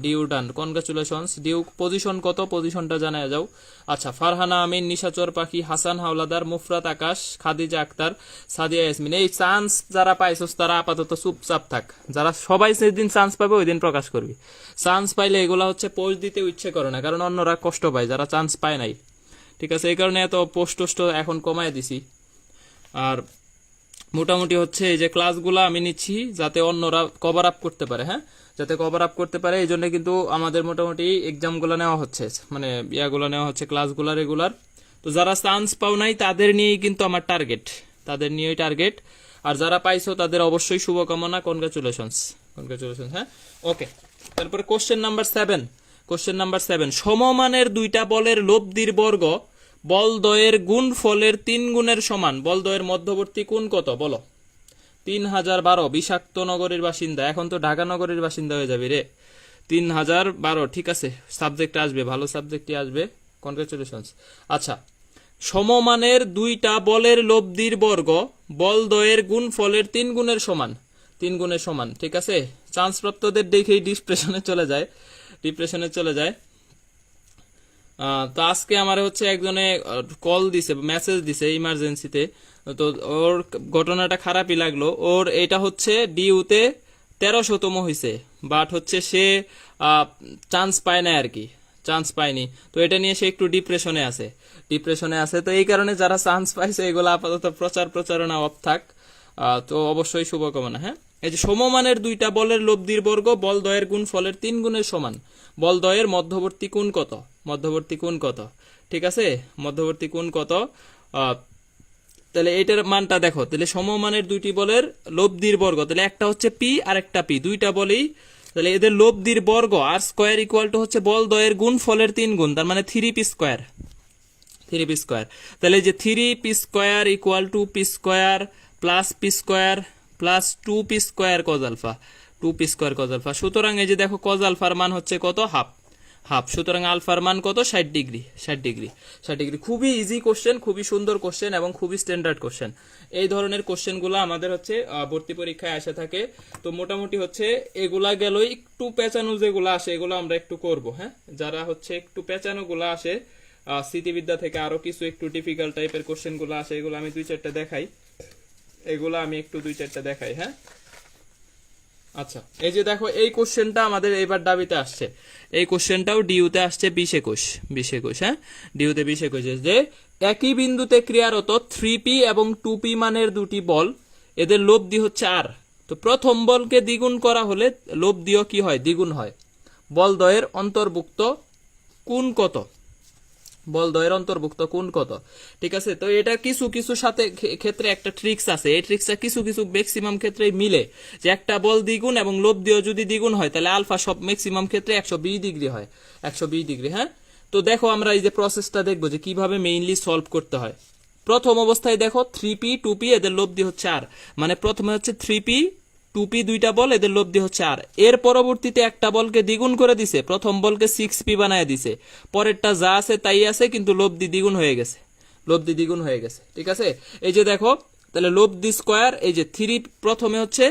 A: ডিউডান, কনগ্রাচুলেশনস ডিউ। পজিশন কত, পজিশনটা জানায় যাও। আচ্ছা, ফারহানা আমিন, নিশাচর পাখি, হাসান হাওলাদার, মুফরাত আকাশ, খাদিজা আক্তার, সাদিয়া ইয়াসমিন। এই চান্স যারা পাইছস তারা আপাতত চুপচাপ থাক, যারা সবাই সেদিন চান্স পাবে ওই দিন প্রকাশ করবি। চান্স পাইলে এগুলা হচ্ছে পোস্ট দিতে ইচ্ছে করে না, কারণ অন্যরা কষ্ট পায় যারা চান্স পায় নাই, ঠিক আছে? এই কারণে এত পোস্ট টোস্ট এখন কমায় দিছি। আর মোটামুটি হচ্ছে এই যে ক্লাসগুলো আমি নিচ্ছি যাতে অন্যরা কভার আপ করতে পারে, হ্যাঁ, যাতে কভার আপ করতে পারে, এই জন্য কিন্তু আমাদের মোটামুটি এক্সামগুলো নেওয়া হচ্ছে, মানে ইয়াগুলো নেওয়া হচ্ছে, ক্লাসগুলো রেগুলার। তো যারা চান্স পাও নাই তাদের নিয়েই কিন্তু আমার টার্গেট, তাদের নিয়েই টার্গেট। আর যারা পাইছো তাদের অবশ্যই শুভকামনা, কনগ্রাচুলেশনস, কনগ্রাচুলেশন, হ্যাঁ, ওকে। তারপরে কোশ্চেন নাম্বার 7, কোশ্চেন নাম্বার 7, সমমানের দুইটা বলের লব্ধির বর্গ বলদ্বয়ের গুণ ফলের 3 গুণের সমান, বলদ্বয়ের মধ্যবর্তী কোণ কত বলো? 3012, বিষাক্ত নগরীর বাসিন্দা, এখন তো ঢাকা নগরীর বাসিন্দা হয়ে যাবে রে। 3012, ঠিক আছে, সাবজেক্ট আসবে, ভালো সাবজেক্টই আসবে, কনগ্রাচুলেশনস। আচ্ছা, সমমানের দুইটা বলের লব্ধির বর্গ বলদ্বয়ের গুণ ফলের 3 গুণের সমান, 3 গুণের সমান, ঠিক আছে? চান্স প্রাপ্তদের দেখেই ডিপ্রেশনে চলে যায়, ডিপ্রেশনে চলে যায়। তো আজকে আমার হচ্ছে একজনে কল দিছে, মেসেজ দিছে ইমার্জেন্সিতে, তো ওর ঘটনাটা খারাপই লাগলো। ওর এটা হচ্ছে ডিউতে 1300তম হয়েছে, বাট হচ্ছে সে চান্স পায় না আর কি, চান্স পায়নি। তো এটা নিয়ে সে একটু ডিপ্রেশনে আছে, ডিপ্রেশনে আছে। তো এই কারণে যারা চান্স পাইছে এগুলো আপাতত প্রচারণা অফ থাক। তো অবশ্যই শুভকামনা, হ্যাঁ। এই যে সমমানের দুইটা বলের লব্ধির বর্গ বলদ্বয়ের গুণ ফলের 3 গুণের সমান, বলদ্বয়ের মধ্যবর্তী কোণ কত, মধ্যবর্তী কোণ কত, ঠিক আছে? মধ্যবর্তী কোণ কত? তাহলে এটার মানটা দেখো, তাহলে সমমানের দুইটি বলের লব্ধির বর্গ, তাহলে একটা হচ্ছে পি আর একটা পি, দুইটা বলেই, তাহলে এদের লব্ধির বর্গ আর স্কয়ার ইকুয়াল টু হচ্ছে বলদ্বয়ের গুণ ফলের 3 গুণ, তার মানে 3p স্কয়ার, 3p স্কয়ার। তাহলে যে 3p square equal to p square plus p square plus 2p square cos alpha, 2p square cos alpha. সুতরাং এই যে দেখো কজ আলফার মান হচ্ছে কত, হাফ, হাফ। সুতরাং আলফার মান কত, 60 ডিগ্রি, 60 ডিগ্রি, 60 ডিগ্রি। খুবই ইজি কোশ্চেন, খুবই সুন্দর কোশ্চেন এবং খুবই স্ট্যান্ডার্ড কোশ্চেন। এই ধরনের কোশ্চেনগুলো আমাদের হচ্ছে ভর্তি পরীক্ষায় আসে থাকে। তো মোটামুটি হচ্ছে এগুলা গেল, একটু পেঁচানো যেগুলো আসে এগুলো আমরা একটু করব, হ্যাঁ। যারা হচ্ছে একটু পেঁচানো গুলো আসে স্মৃতিবিদ্যা থেকে, আরো কিছু একটু ডিফিকাল্ট টাইপের কোশ্চেন গুলো আসে, এগুলো আমি 2-4টা দেখাই, এগুলো আমি একটু 2-4টা দেখাই, হ্যাঁ। আচ্ছা, এই যে দেখো এই কোশ্চেনটা আমাদের এবার দাবিতে আসছে, এই কোশ্চেনটাও ডিউতে আসছে 20-21, হ্যাঁ, ডিউতে 20-21, যে একই বিন্দুতে ক্রিয়ারত 3p এবং 2p মানের দুটি বল, এদের লব্ধি হচ্ছে আর। তো প্রথম বলকে দ্বিগুণ করা হলে লব্ধিও কি হয়, দ্বিগুণ হয়। বলদ্বয়ের অন্তর্ভুক্ত কোণ কত, বলদ্বয়ের অন্তর্ভুক্ত কোণ কত, ঠিক আছে? তো এটা কিছু কিছু সাথে ক্ষেত্রে একটা ট্রিক্স আছে, এই ট্রিক্সটা কিছু কিছু ম্যাক্সিমাম ক্ষেত্রে মিলে, যে একটা বল দ্বিগুণ এবং লব্ধিও যদি দ্বিগুণ হয় তাহলে আলফা সব ম্যাক্সিমাম ক্ষেত্রে 120 ডিগ্রি হয়, 120 ডিগ্রি, হ্যাঁ। তো দেখো আমরা এই যে প্রসেসটা দেখবো যে কিভাবে মেইনলি সলভ করতে হয়। প্রথম অবস্থায় দেখো 3p 2p এদের লব্ধি হচ্ছে আর, মানে প্রথমে হচ্ছে 3p 2p দুইটা বল, এদের লব্ধি হচ্ছে আর। এর পরবর্তীতে একটা বলকে দ্বিগুণ করে দিছে, প্রথম বলকে 6p বানায় দিছে, পরেরটা যা আছে তাই আছে, কিন্তু লব্ধি দ্বিগুণ হয়ে গেছে, লব্ধি দ্বিগুণ হয়ে গেছে, ঠিক আছে? এই যে দেখো, তাহলে লব্ধি স্কয়ার, এই যে 3 প্রথমে হচ্ছে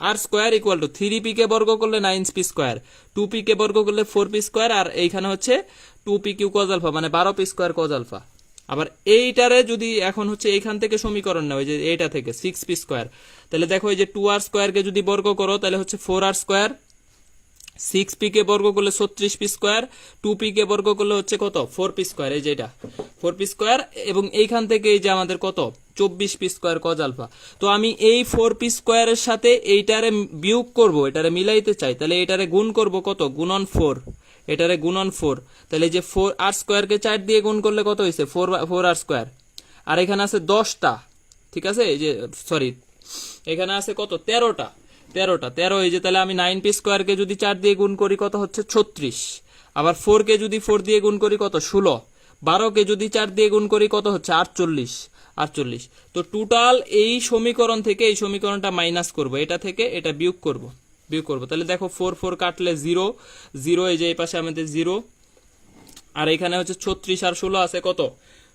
A: আর স্কয়ার ইকুয়াল টু 3p কে বর্গ করলে 9p স্কয়ার, 2p কে বর্গ করলে 4p স্কয়ার, আর এইখানে হচ্ছে 2pq কজ আলফা, মানে 12p স্কয়ার কজ আলফা। আবার এইটারে যদি এখন হচ্ছে এইখান থেকে সমীকরণ নেওয়া, যে এইটা থেকে 6p স্কয়ার, তাহলে দেখো এই যে 2r স্কয়ারকে যদি বর্গ করো তাহলে হচ্ছে 4r স্কয়ার, 6p কে বর্গ করলে 36p স্কয়ার, 2p কে বর্গ করলে হচ্ছে কত, 4p স্কয়ার, এই যে এটা 4p স্কয়ার, এবং এইখান থেকে এই যে আমাদের কত, 24p স্কয়ার কজ আলফা। তো আমি এই 4p স্কয়ারের সাথে এইটারে বিয়োগ করব, এটারে মিলাইতে চাই, তাহলে এটারে গুণ করব কত, গুণন 4, এটারে গুণন 4, তাহলে যে 4r স্কয়ারকে 4 দিয়ে গুণ করলে কত হইছে, 4r স্কয়ার। আর এখানে আছে 10টা, ঠিক আছে, এই যে সরি এখানে আছে কত, 13টা, 13, এই যে তাহলে আমি 9p স্কয়ারকে যদি 4 দিয়ে গুণ করি কত হচ্ছে 36, আবার 4 কে যদি 4 দিয়ে গুণ করি কত 16, 12 কে যদি 4 দিয়ে গুণ করি কত হচ্ছে 48। তো টোটাল এই সমীকরণ থেকে এই সমীকরণটা মাইনাস করব, এটা থেকে এটা বিয়োগ করব, তাহলে দেখো 4 4 কাটলে 0, এই যে এই পাশে আমাদের 0, আর এখানে হচ্ছে 36 আর 16 আছে কত,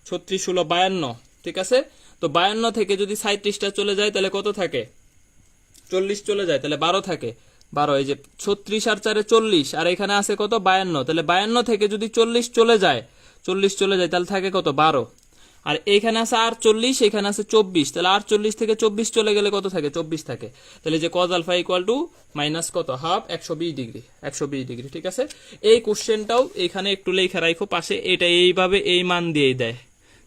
A: 36 16 52, ঠিক আছে। তো 52 থেকে যদি 37টা চলে যায় তাহলে কত থাকে, 40 চলে যায়, তাহলে 12 থাকে, 12। এই যে 36 আর 4 40, আর এখানে আছে কত 52, তাহলে 52 থেকে যদি 40 চলে যায়, 40 চলে যায় তাহলে থাকে কত 12। আর এইখানে আছে 48, এখানে আছে 24, তাহলে 48 থেকে 24 চলে গেলে কত থাকে, 24 থাকে। তাহলে যে cos alpha equal to minus কত, হাফ, 120 ডিগ্রি, 120 ডিগ্রি, ঠিক আছে। এই কোশ্চেনটাও এখানে একটু লেখা রাখো পাশে, এটা এইভাবে এই মান দিয়েই দেয়,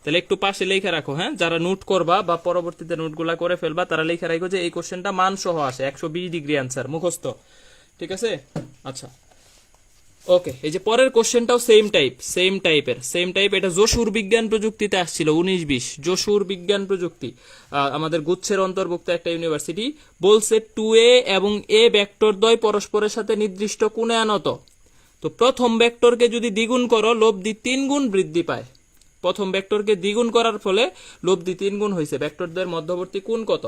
A: তাহলে একটু পাশে লেখা রাখো, হ্যাঁ, যারা নোট করবা বা পরবর্তীতে নোটগুলা করে ফেলবা তারা লেখা রাখো যে এই কোশ্চেনটা মান সহ আসে, 120 ডিগ্রি অ্যান্সার মুখস্থ, ঠিক আছে। আচ্ছা ওকে, এই যে পরের কোশ্চেনটাও সেম টাইপ, এটা যশোর বিজ্ঞান প্রযুক্তিতে আসছিল 19-20, যশোর বিজ্ঞান প্রযুক্তি, আমাদের গুচ্ছের অন্তর্ভুক্ত একটা ইউনিভার্সিটি। বলছে 2a এবং a ভেক্টর দ্বয় পরস্পরের সাথে নির্দিষ্ট কোণে আনত। তো প্রথম ভেক্টরকে যদি দ্বিগুণ করো লব্ধি 3 গুণ বৃদ্ধি পায়। প্রথম ভেক্টরকে দ্বিগুণ করার ফলে লব্ধি 3 গুণ হয়েছে, ভেক্টরদ্বয়ের মধ্যবর্তী কোণ কত,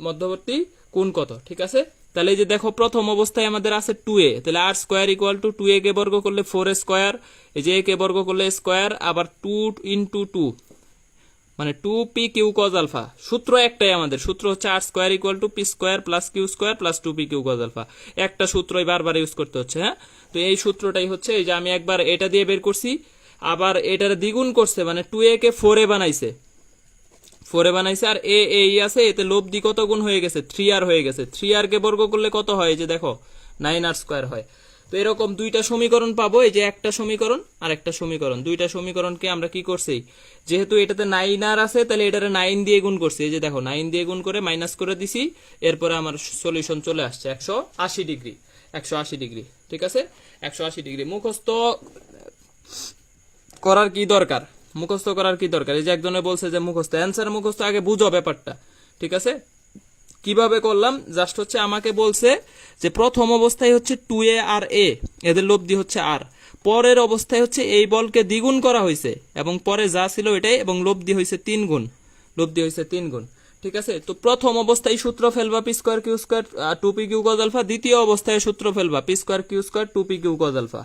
A: মধ্যবর্তী কোণ কত, ঠিক আছে। তাহলে এই যে দেখো প্রথম অবস্থায় আমাদের আছে 2a, তাহলে r square equal two 2a কে বর্গ করলে 4a স্কয়ার, এই যে a কে বর্গ করলে স্কয়ার, আবার 2 ইনটু 2 মানে 2p কিউ cos আলফা। সূত্র একটাই আমাদের, সূত্র হচ্ছে r square equal to p square plus q square plus 2p q cos alpha. একটা সূত্রই বারবার ইউজ করতে হচ্ছে, হ্যাঁ। তো এই সূত্রটাই হচ্ছে, এই যে আমি একবার এটা দিয়ে বের করছি, আবার এটার দ্বিগুণ করছে, মানে 2a কে 4a বানাইছে, 4a বানাইছে, আর এ এই আছে, এতে লব্ধি কত গুণ হয়ে গেছে, 3r হয়ে গেছে। 3r কে বর্গ করলে কত হয়, যে দেখো 9r স্কয়ার হয়। তো এরকম দুইটা সমীকরণ পাবো, এই যে একটা সমীকরণ আর একটা সমীকরণ, দুইটা সমীকরণকে আমরা কি করছি, যেহেতু এটাতে 9r আছে তাহলে এটারে 9 দিয়ে গুণ করছি, এই যে দেখো 9 দিয়ে গুণ করে মাইনাস করে দিছি, এরপরে আমার সলিউশন চলে আসছে 180 ডিগ্রি, 180 ডিগ্রি, ঠিক আছে। 180 ডিগ্রি মুখস্থ করার কি দরকার, মুখস্থ করার কি দরকার, এই যে একজনে বলছে যে মুখস্থ, অ্যান্সার মুখস্থ, আগে বুঝো ব্যাপারটা, ঠিক আছে। কিভাবে করলাম, জাস্ট হচ্ছে আমাকে বলছে যে প্রথম অবস্থায় হচ্ছে 2a আর a, এদের লব্ধি হচ্ছে r, পরের অবস্থায় হচ্ছে এই বলকে দ্বিগুণ করা হয়েছে এবং পরে যা ছিল এটাই, এবং লব্ধি হয়েছে 3 গুণ, লব্ধি হয়েছে 3 গুণ, ঠিক আছে। তো প্রথম অবস্থায় সূত্র ফেলবা p square q square 2p q cos alpha, দ্বিতীয় অবস্থায় সূত্র ফেলবা p square q square 2p q cos alpha,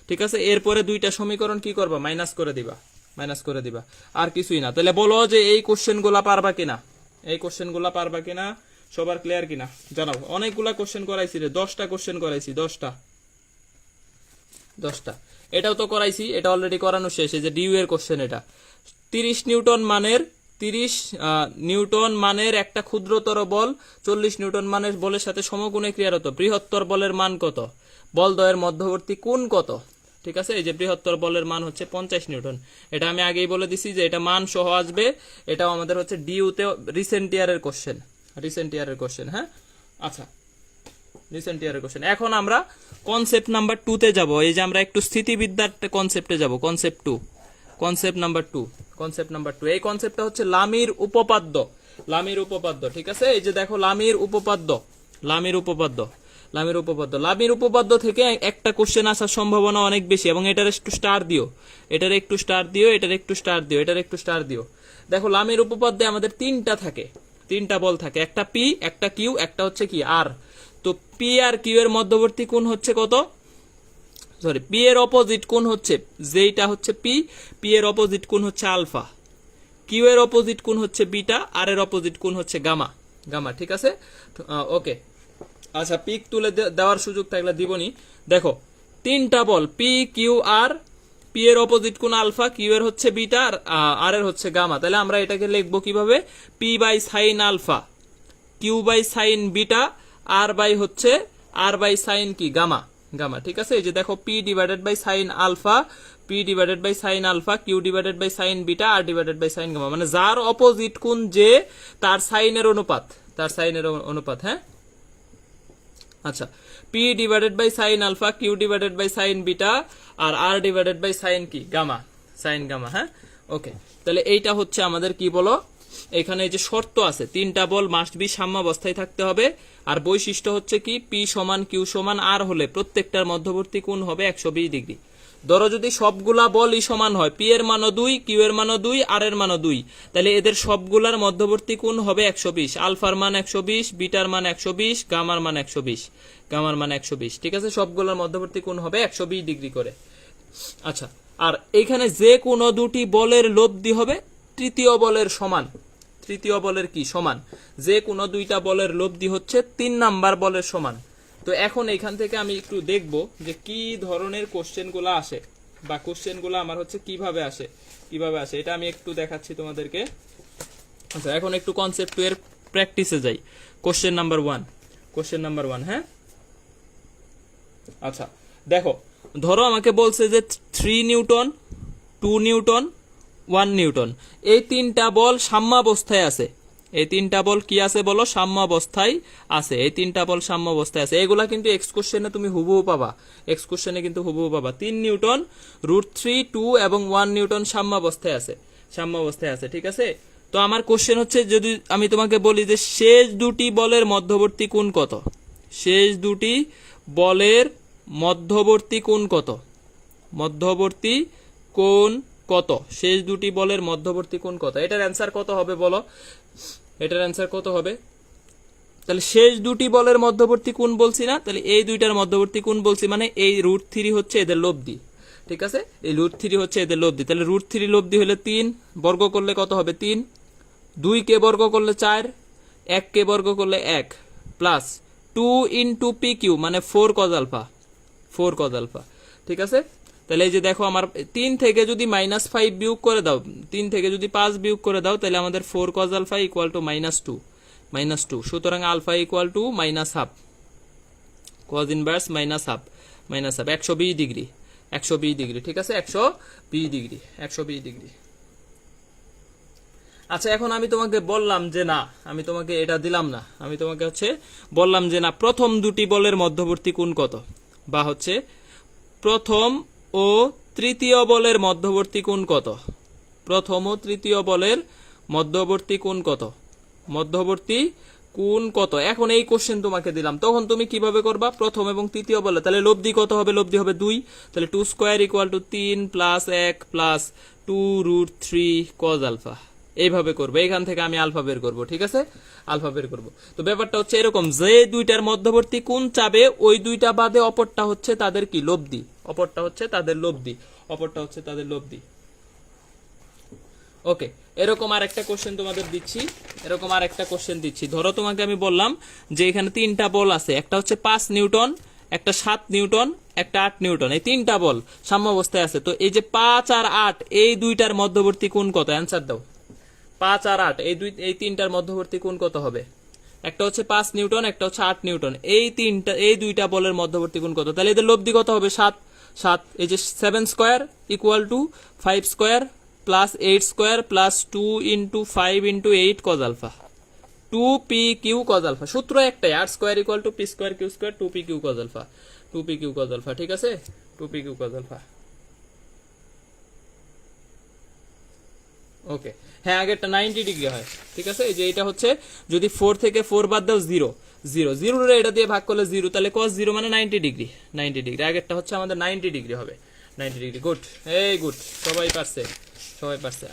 A: ঠিক আছে। এরপরে দুইটা সমীকরণ কি করবা, মাইনাস করে দিবা, মাইনাস করে দিবা, আর কিছুই না। তাহলে বলো যে এই কোশ্চেন গুলা পারবা কিনা, এই কোশ্চেন গুলা পারবা কিনা, সবার ক্লিয়ার কিনা জানাবো। অনেকগুলা কোশ্চেন করাইছি রে, 10টা কোশ্চেন করাইছি, 10টা। এটাও তো করাইছি, এটা অলরেডি করানো শেষ, এই যে ডিউ এর কোশ্চেন, এটা 30 নিউটন মানের একটা ক্ষুদ্রতর বল 40 নিউটন মানের বলের সাথে সমগুণে ক্রিয়ারত, বৃহত্তর বলের মান কত, বল দ্বয়ের মধ্যবর্তী কোণ কত, ঠিক আছে। এই যে বৃহত্তর বলের মান হচ্ছে 50 নিউটন, এটা আমি আগেই বলে দিছি যে এটা মান সহ আসবে, এটাও আমাদের হচ্ছে ডিউতে রিসেন্ট ইয়ারের কোশ্চেন, হ্যাঁ। আচ্ছা, রিসেন্ট ইয়ারের কোশ্চেন। এখন আমরা কনসেপ্ট নাম্বার 2 তে যাব, এই যে আমরা একটু স্থিতিবিদ্যার কনসেপ্টে যাব, কনসেপ্ট নাম্বার 2। এই কনসেপ্টটা হচ্ছে লামির উপপাদ্য, ঠিক আছে। এই যে দেখো লামির উপপাদ্য থেকে একটা কোশ্চেন আসার সম্ভাবনা অনেক বেশি, এবং এটার একটু স্টার দিও, দেখো লামির উপপাদ্যে আমাদের তিনটা বল থাকে, একটা পি, একটা কিউ, একটা হচ্ছে কি আর। তো পি আর কিউ এর মধ্যবর্তী কোণ হচ্ছে কত, সরি, পি এর অপোজিট কোণ হচ্ছে, যেটা হচ্ছে পি এর অপোজিট কোণ হচ্ছে আলফা, কিউ এর অপোজিট কোণ হচ্ছে বিটা, আর এর অপোজিট কোণ হচ্ছে গামা, ঠিক আছে। ওকে, আচ্ছা, পিক তুলে দেওয়ার সুযোগ থাকলে দিবনি। দেখো তিনটা বল পি কিউ আর, পি এর অপোজিট কোণ আলফা, কিউ এর হচ্ছে বিটা, আর এর হচ্ছে গামা। তাহলে আমরা এটাকে লিখবো কিভাবে, p by sine alpha, q by sine beta, আর বাই সাইন কি গামা, ঠিক আছে। এই যে দেখো p divided by sine alpha, q divided by sine beta, আর ডিভাইডেড বাই সাইন গামা, মানে যার অপোজিট কোণ যে তার সাইনের অনুপাত, হ্যাঁ। আচ্ছা, p divided by sine alpha, q divided by sine beta, আর ডিভাইডেড বাই সাইন কি গামা, হ্যাঁ। ওকে, তাহলে এইটা হচ্ছে আমাদের কি বলো, এখানে যে শর্ত আছে, তিনটা বল মাস্ট বি সাম্যাবস্থায় থাকতে হবে, আর বৈশিষ্ট্য হচ্ছে কি পি সমান কিউ সমান আর হলে প্রত্যেকটার মধ্যবর্তী কোণ হবে 120 ডিগ্রি। ধরো যদি সবগুলা বলই সমান হয়, পি এর মানও 2, কিউ এর মানও 2, আর এর মানও 2, তাহলে এদের সবগুলার মধ্যবর্তী কোণ হবে 120, আলফার মান 120, বিটার মান 120, গামার মান 120, ঠিক আছে। সবগুলোর মধ্যবর্তী কোণ হবে 120 ডিগ্রি করে। আচ্ছা, আর এখানে যে কোনো দুটি বলের লব্ধি হবে তৃতীয় বলের সমান। তৃতীয় বলের কি সমান? যে কোনো দুইটা বলের লব্ধি হচ্ছে 3 নাম্বার বলের সমান। তো এখন এখান থেকে আমি একটু দেখব যে কি ধরনের কোশ্চেনগুলো আসে, বা কোশ্চেনগুলো আমার হচ্ছে কিভাবে আসে এটা আমি একটু দেখাচ্ছি তোমাদেরকে। আচ্ছা, এখন একটু কনসেপ্টের প্র্যাকটিসে যাই। কোশ্চেন নাম্বার 1, হ্যাঁ। আচ্ছা দেখো, ধরো আমাকে বলছে যে 3 নিউটন, 2 নিউটন, 1 নিউটন, এই তিনটা বল সাম্যাবস্থায় আছে। এই তিনটা বল কি আছে বলো? সাম্যাবস্থায় আছে। এই তিনটা বল সাম্যাবস্থায় আছে। এগুলা কিন্তু এক্স কোশ্চেনে তুমি হুবহু পাবা। এক্স কোশ্চেনে কিন্তু হুবহু পাবা। 3 নিউটন, √3, 2 এবং 1 নিউটন সাম্যাবস্থায় আছে, ঠিক আছে। তো আমার কোশ্চেন হচ্ছে, যদি আমি তোমাকে বলি যে শেষ দুটি বলের মধ্যবর্তী কোণ কত? শেষ দুটি বলের মধ্যবর্তী কোণ কত? মধ্যবর্তী কোণ কত? শেষ দুটি বলের মধ্যবর্তী কোণ কত? এটার অ্যান্সার কত হবে বলো? এটার অ্যান্সার কত হবে? তাহলে শেষ দুটি বলের মধ্যবর্তী কোণ বলছি না, তাহলে এই দুইটার মধ্যবর্তী কোণ বলছি, মানে এই √3 হচ্ছে এদের লব্ধি, ঠিক আছে। এই √3 হচ্ছে এদের লব্ধি। তাহলে √3 লব্ধি হলে 3, বর্গ করলে কত হবে? 3, 2 কে বর্গ করলে 4, 1 কে বর্গ করলে 1, প্লাস 2 ইন্টু PQ মানে 4 cos আলফা, 4 cos আলফা, ঠিক আছে। তাহলে এই যে দেখো, আমার 3 থেকে যদি -5 বিয়োগ করে দাও, 3 থেকে যদি 5 বিয়োগ করে দাও, তাহলে আমাদের 4 cos আলফা ইকুয়াল টু -2, সুতরাং alpha equal to -half, cos inverse -half, 120 degree, 120 degree, ঠিক আছে, 120 ডিগ্রি, 120 ডিগ্রি। আচ্ছা, এখন আমি তোমাকে বললাম যে না, আমি তোমাকে এটা দিলাম না, আমি তোমাকে হচ্ছে বললাম যে না, প্রথম দুটি বলের মধ্যবর্তী কোণ কত, বা হচ্ছে প্রথম ও তৃতীয় বলের মধ্যবর্তী কোণ কত? প্রথম ও তৃতীয় বলের মধ্যবর্তী কোণ কত? মধ্যবর্তী কোণ কত? এখন এই কোশ্চেন তোমাকে দিলাম, তখন তুমি কিভাবে করবা? প্রথম এবং তৃতীয় বলে, তাহলে লব্ধি কত হবে? লব্ধি হবে 2, তাহলে 2 square equal to 3 plus 1 plus 2√3 cos alpha. এইভাবে করবো, এখান থেকে আমি আলফা বের করবো, ঠিক আছে, আলফা বের করবো। তো ব্যাপারটা হচ্ছে এরকম, যে দুইটার মধ্যবর্তী কোণ চাবে, ওই দুইটা বাদে অপরটা হচ্ছে তাদের কি? লব্ধি। অপরটা হচ্ছে তাদের লব্ধি। ওকে, এরকম আর একটা কোশ্চেন তোমাদের দিচ্ছি। ধরো তোমাকে আমি বললাম যে এখানে 3টা বল আছে, একটা হচ্ছে 5 নিউটন, একটা 7 নিউটন, একটা 8 নিউটন, এই 3টা বল সাম্যাবস্থায় আছে। তো এই যে 5 আর 8, এই দুইটার মধ্যবর্তী কোণ কত? অ্যান্সার দাও। 5 আর 8, এই তিনটার মধ্যবর্তী কোণ কত হবে? একটা হচ্ছে 5 নিউটন, একটা হচ্ছে 8 নিউটন, এই দুইটা বলের মধ্যবর্তী কোণ কত? তাহলে এদের লব্ধি কত হবে? 7। এই যে 7 square equal to 5 square plus 8 square plus 2 into 5 into 8 cos alpha, 2PQ cos alpha. সূত্র একটাই, r square equal to P square Q square, 2PQ cos alpha, 2PQ cos alpha, ঠিক আছে, 2PQ cos আলফা। ওকে, হ্যাঁ, আগেরটা 90 degree হয়, ঠিক আছে। এই যে এটা হচ্ছে, যদি 4 থেকে 4 বাদ দাও 0, 0 রে এটা দিয়ে ভাগ করলে 0, তাহলে cos 0 মানে 90 ডিগ্রি, 90 ডিগ্রি। আগেরটা হচ্ছে আমাদের 90 ডিগ্রি হবে, 90 ডিগ্রি। গুড, এই গুড, সবাই পারছে।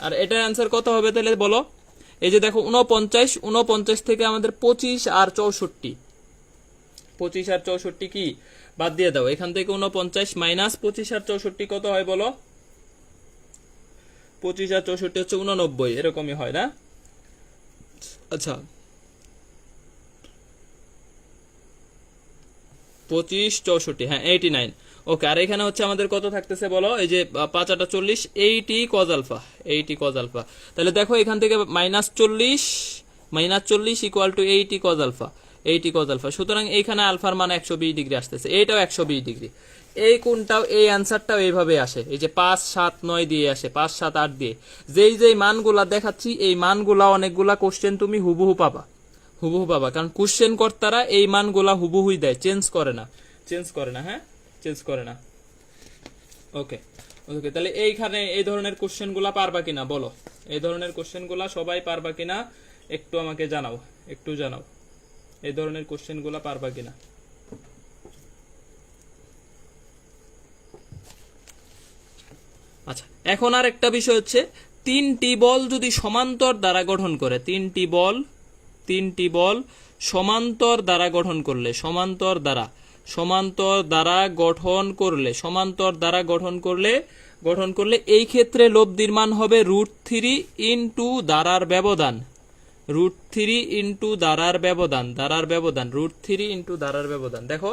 A: আর এটার অ্যান্সার কত হবে তাহলে বলো? এই যে দেখো, 49 থেকে আমাদের 25 আর 64 কি বাদ দিয়ে দাও, এখান থেকে 49 মাইনাস 25 আর 64 কত হয় বলো? 25 আর 64 হচ্ছে 89, এরকমই হয় না? আচ্ছা, 25 64, হ্যাঁ 89। ওকে, আর এখানে হচ্ছে আমাদের কত থাকতেছে বলো? এই যে 5 8 40, 80 cos আলফা, 80 cos আলফা। তাহলে দেখো, এখান থেকে -40 equal to 80 cos alpha, 80 cos alpha. সুতরাং এইখানে আলফার মান 120 ডিগ্রি আসতেছে, এইটাও 120 ডিগ্রি। এই কোণটাও, এই অ্যান্সারটাও এইভাবে আসে, এই যে 5 7 9 দিয়ে আসে, 5 7 8 দিয়ে। যেই মানগুলা দেখাচ্ছি, এই মানগুলা অনেকগুলা কোশ্চেন তুমি হুবহু পাবা, কারণ কোশ্চেন কর্তারা এই মানগুলা হুবহুই দেয়, চেঞ্জ করে না, হ্যাঁ, চেঞ্জ করে না। ওকে, তাহলে এইখানে এই ধরনের কোশ্চেনগুলা পারবা কিনা বলো? এই ধরনের কোশ্চেনগুলা সবাই পারবা কিনা একটু আমাকে জানাও, এই ধরনের কোশ্চেনগুলা পারবা কিনা। আচ্ছা, এখন আর একটা বিষয় হচ্ছে, 3টি বল যদি সমান্তর দ্বারা গঠন করে, 3টি বল সমান্তর দ্বারা গঠন করলে গঠন করলে এই ক্ষেত্রে লব্ধির মান হবে √3 ইন্টু দ্বারার ব্যবধান, √3 ইন্টু দ্বারার ব্যবধান, √3 ইন্টু দ্বারার ব্যবধান। দেখো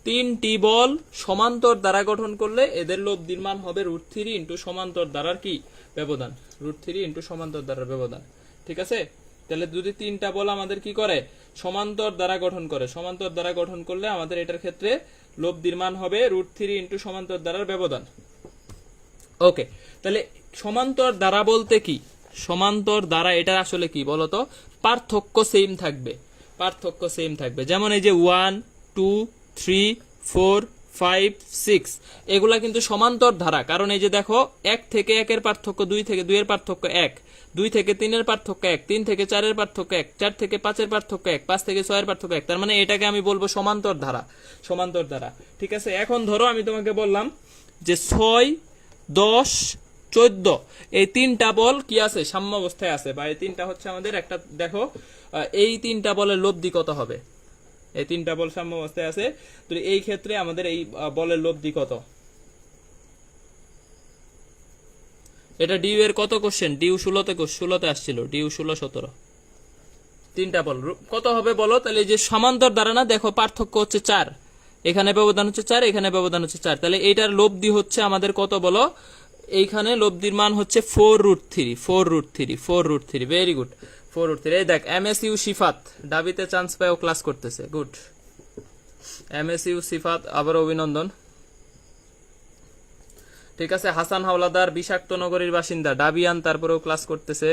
A: 3টি বল সমান্তর দ্বারা গঠন করলে এদের লব্ধির মান হবে √3 ইন্টু সমান্তর দ্বারার কি ব্যবধান, √3 ইন্টু সমান্তর দ্বারার ব্যবধান। ঠিক আছে, তাহলে যদি 3টা বল আমাদের কি করে সমান্তর দ্বারা গঠন করে, সমান্তর দ্বারা গঠন করলে আমাদের এটার ক্ষেত্রে লব্ধির মান হবে √3 ইন্টু সমান্তর দ্বারার ব্যবধান। ওকে, তাহলে সমান্তর দ্বারা বলতে কি, সমান্তর দ্বারা এটা আসলে কি বলতো, পার্থক্য সেম থাকবে, পার্থক্য সেম থাকবে। যেমন এই যে 1 2 3 4 5 6 এগুলা কিন্তু সমান্তর ধারা, কারণ এই যে দেখো 1 থেকে 1 এর পার্থক্য 2 থেকে 2 এর পার্থক্য 1, 2 থেকে 3 এর পার্থক্য 1, 3 থেকে 4 এর পার্থক্য 1, 4 থেকে 5 এর পার্থক্য 1, 5 থেকে 6 এর পার্থক্য 1। তার মানে এটাকে আমি বলবো সমান্তর ধারা, সমান্তর ধারা। ঠিক আছে, এখন ধরো আমি তোমাকে বললাম যে 6 10 14 এই 3টা বল কি আছে সাম্য অবস্থায় আছে, বা এই 3টা হচ্ছে আমাদের একটা, দেখো এই 3টা বলের লব্ধি কত হবে, এই 3টা বল সাম্য অবস্থায় আছে, তো এই ক্ষেত্রে আমাদের এই বলের লব্ধি কত। এটা ডিউ এর কত কোশ্চেন, ডিউ 16তে আসছিল, ডিউ 16 17 3টা বল কত হবে বলো। তাহলে এই যে সমান্তর দ্বারা না, দেখো পার্থক্য হচ্ছে 4, এখানে ব্যবধান হচ্ছে 4, এখানে ব্যবধান হচ্ছে 4, তাহলে এইটার লব্ধি হচ্ছে আমাদের কত বলো, এইখানে লব্ধির মান হচ্ছে 4√3। Very good, 4√3। এই দেখ এমএসইউ সিফাত ডাবিতে চান্স পায়ও ক্লাস করতেছে, গুড। এমএসইউ সিফাত আবার অভিনন্দন। ঠিক আছে, হাসান হাওলাদার বিষাক্ত নগরীর বাসিন্দা, ডাবিয়ান, তারপরেও ক্লাস করতেছে।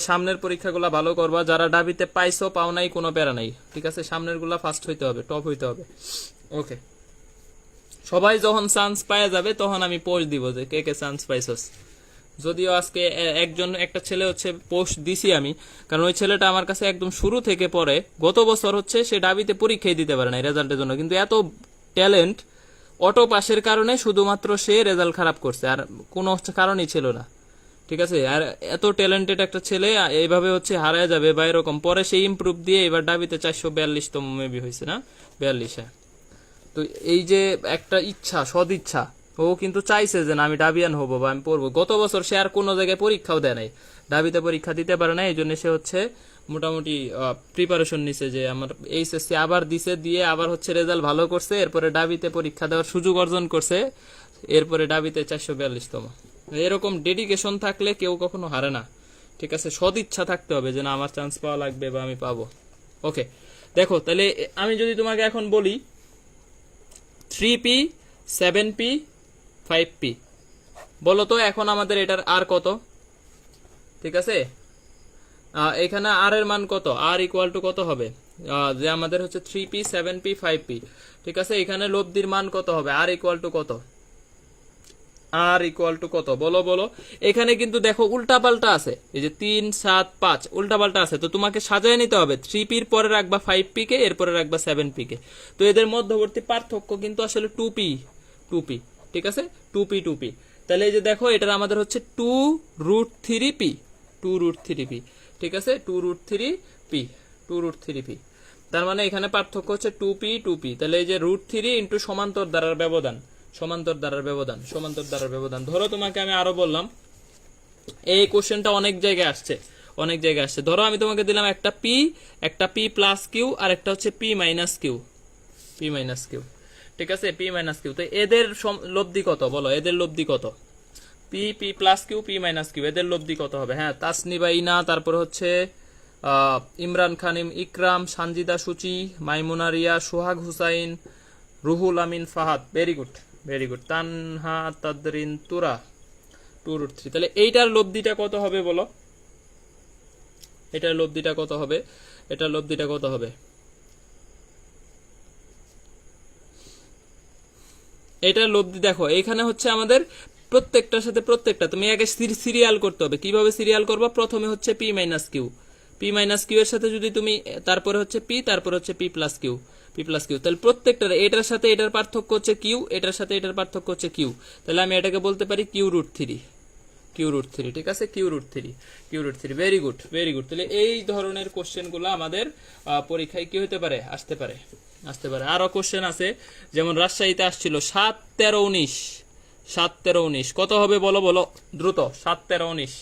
A: সামনের পরীক্ষাগুলো ভালো করবা, যারা ডাবিতে পাইছো পাও নাই কোনো প্যারা নাই। ঠিক আছে, সামনের গুলা ফার্স্ট হইতে হবে, টপ হইতে হবে। ওকে, সবাই যখন চান্স পাওয়া যাবে তখন আমি পোস্ট দিব যে কে কে চান্স পাইছস। যদিও আজকে একটা ছেলে হচ্ছে পোস্ট দিছি আমি, কারণ ওই ছেলেটা আমার কাছে একদম শুরু থেকে পড়ে, গত বছর হচ্ছে সে ডাবিতে পরীক্ষাই দিতে পারে না রেজাল্টের জন্য, কিন্তু এত ট্যালেন্ট, অটো পাসের কারণে শুধুমাত্র সে রেজাল্ট খারাপ করছে, আর কোনো কারণই ছিল না। ঠিক আছে, আর এত ট্যালেন্টেড একটা ছেলে এইভাবে হচ্ছে হারায় যাবে বা এরকম, পরে সে ইমপ্রুভ দিয়ে এবার ডাবিতে 442তম মেবি হয়েছে না, 42। তো এই যে একটা ইচ্ছা, সদ ইচ্ছা, ও কিন্তু চাইছে যে না আমি ডাবিয়ান হবো বা আমি পড়বো। গত বছর সে আর কোনো জায়গায় পরীক্ষাও দেয় নাই, ডাবিতে পরীক্ষা দিতে পারে না, এই জন্য সে হচ্ছে মোটামুটি প্রিপারেশন নিছে যে আমার এইচএসসি আবার দিছে, দিয়ে আবার হচ্ছে রেজাল্ট ভালো করছে, এরপরে ডাবিতে পরীক্ষা দেওয়ার সুযোগ অর্জন করছে, এরপরে ডাবিতে 442তম। এরকম ডেডিকেশন থাকলে কেউ কখনো হারে না। ঠিক আছে, সদ ইচ্ছা থাকতে হবে যে না আমার চান্স পাওয়া লাগবে বা আমি পাবো। ওকে, দেখো তাহলে আমি যদি তোমাকে এখন বলি 3p 7p 5p, বলো তো এখন আমাদের এটার আর কত। ঠিক আছে, এখানে আর এর মান কত, আর ইকুয়াল টু কত হবে, যে আমাদের হচ্ছে 3p 7p 5p। ঠিক আছে, এখানে লব্ধির মান কত হবে, আর ইকুয়াল টু কত, আর ইকুয়াল টু কত বলো বলো। এখানে কিন্তু দেখো উল্টাপাল্টা আছে, এই যে 3 7 5 উল্টাপাল্টা আছে, তো তোমাকে সাজায় নিতে হবে। 3p এর পরে রাখবা 5p কে, এরপরে রাখবা 7p কে, তো এদের মধ্যবর্তী পার্থক্য কিন্তু আসলে 2p। ঠিক আছে, 2p। তাহলে এই যে দেখো এটা আমাদের হচ্ছে 2√3p, 2√3p। ঠিক আছে, 2√3p। তার মানে এখানে পার্থক্য হচ্ছে 2p। তাহলে এই যে √3 ইন্টু সমান্তর দ্বারার ব্যবধান, সমান্তর দ্বারার ব্যবধান। ধরো তোমাকে আমি আরো বললাম, এই কোশ্চেনটা অনেক জায়গায় আসছে। ধরো আমি তোমাকে দিলাম একটা p প্লাস কিউ আর একটা হচ্ছে p মাইনাস কিউ। ঠিক আছে, p মাইনাস কিউ। তো এদের লব্ধি কত বলো, এদের লব্ধি কত, p plus q p minus q, এদের লব্ধি কত হবে। হ্যাঁ, তাসনিবা ইনা, তারপর হচ্ছে ইমরান খান ইকরাম, সানজিদা সুচি, মাইমুনা রিয়া, সোহাগ হুসাইন, রুহুল আমিন ফাহাদ। Very good. তানহা তাদরিন তুরা, 2√3। তাহলে এইটার লব্ধিটা কত হবে বলো, এটার লব্ধিটা কত হবে, এটার লব্ধি দেখো এখানে হচ্ছে আমাদের প্রত্যেকটার সাথে প্রত্যেকটা তুমি আগে সিরিয়াল করতে হবে। কিভাবে সিরিয়াল করবা, প্রথমে হচ্ছে p মাইনাস কিউ এর সাথে যদি তুমি, তারপরে হচ্ছে p, তারপরে হচ্ছে p প্লাস কিউ। তাহলে প্রত্যেকটার এটার সাথে এটার পার্থক্য হচ্ছে কিউ, এটার সাথে এটার পার্থক্য হচ্ছে কিউ। তাহলে আমি এটাকে বলতে পারি q√3। ঠিক আছে, q√3। Very good. তাহলে এই ধরনের কোশ্চেন গুলো আমাদের পরীক্ষায় কি হতে পারে, আসতে পারে। আরো কোশ্চেন আছে, যেমন রাজশাহীতে আসছিল 7 13 19, 7 13 19 কত হবে বলো বলো দ্রুত 7 13 19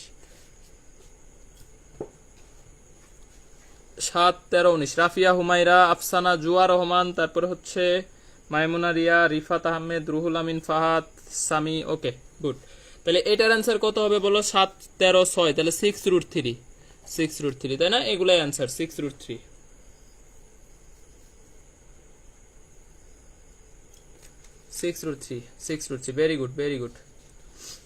A: 7 13 19 রাফিয়া হুমায়রা আফসানা জুয়া রহমান তারপরে হচ্ছে মাইমুনা রিয়া রিফাত আহমেদ রুহুল আমিন ফাহাদ সামি ওকে গুড তাহলে এটার অ্যান্সার কত হবে বলো 7 13 6 তাহলে 6√3 6√3 তাই না এগুলাই answer 6√3 6√3 very good very good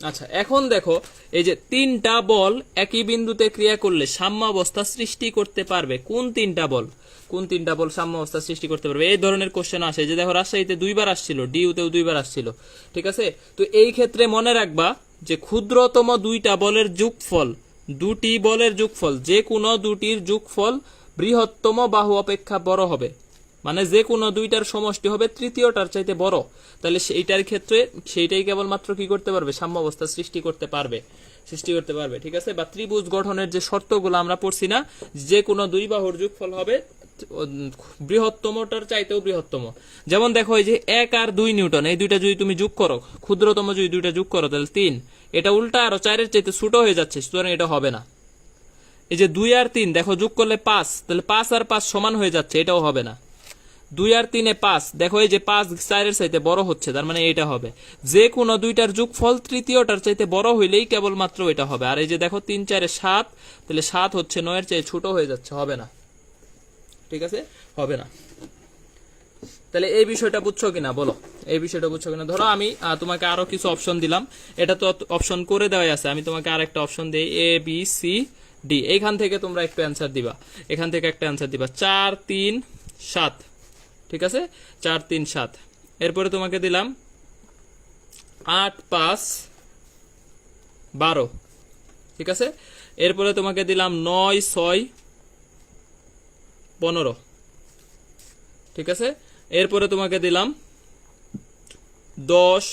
A: আচ্ছা এখন দেখো এই যে তিনটা বল একই বিন্দুতে ক্রিয়া করলে সাম্যাবস্থা সৃষ্টি করতে পারবে কোন তিনটা বল সাম্যাবস্থা সৃষ্টি করতে পারবে এই ধরনের কোশ্চেন আসে যে দেখো রাজশাহীতে 2বার আসছিল ডিইউতেও 2বার আসছিল ঠিক আছে তো এই ক্ষেত্রে মনে রাখবা যে ক্ষুদ্রতম দুইটা বলের যোগফল দুটি বলের যোগফল যে কোনো দুটির যোগফল বৃহত্তম বাহু অপেক্ষা বড় হবে মানে যে কোনো দুইটার সমষ্টি হবে তৃতীয়টার চাইতে বড় তাহলে সেইটার ক্ষেত্রে সেইটাই কেবলমাত্র কি করতে পারবে সাম্যাবস্থা সৃষ্টি করতে পারবে ঠিক আছে বা ত্রিভুজ গঠনের যে শর্তগুলো আমরা পড়ছি না যে কোনো দুই বাহুর যোগফল হবে বৃহত্তমটার চাইতেও বৃহত্তম যেমন দেখো এই যে 1 আর 2 নিউটন এই দুইটা যদি তুমি যোগ করো ক্ষুদ্রতম যদি দুইটা যোগ করো তাহলে 3 এটা উল্টা আরো 4 এর চাইতে ছোট হয়ে যাচ্ছে সুতরাং এটা হবে না এই যে 2 আর 3 দেখো যোগ করলে 5 তাহলে 5 আর 5 সমান হয়ে যাচ্ছে এটাও হবে না 2 আর 3 এ 5 দেখো এই যে 5 4 এর চাইতে বড় হচ্ছে তার মানে এটা হবে যে কোনো দুইটার যোগফল তৃতীয়টার চাইতে বড় হইলেই কেবলমাত্র এটা হবে আর এই যে দেখো 3 4 এ 7 তাহলে 7 হচ্ছে 9 এর চেয়ে ছোট হয়ে যাচ্ছে হবে না ঠিক আছে হবে না তাহলে এই বিষয়টা বুঝছো কিনা বলো এই বিষয়টা বুঝছো কিনা ধরো আমি তোমাকে আরো কিছু অপশন দিলাম এটা তো অপশন করে দেওয়াই আছে আমি তোমাকে আরেকটা অপশন দেই এ বি সি ডি এইখান থেকে তোমরা একটু অ্যান্সার দিবা এখান থেকে একটা অ্যান্সার দিবা 4 3 7 ঠিক আছে 4 3 7 এরপরে তোমাকে দিলাম 8 5 12 ঠিক আছে এরপরে তোমাকে দিলাম 9 6 15 ঠিক আছে এরপরে তোমাকে দিলাম 10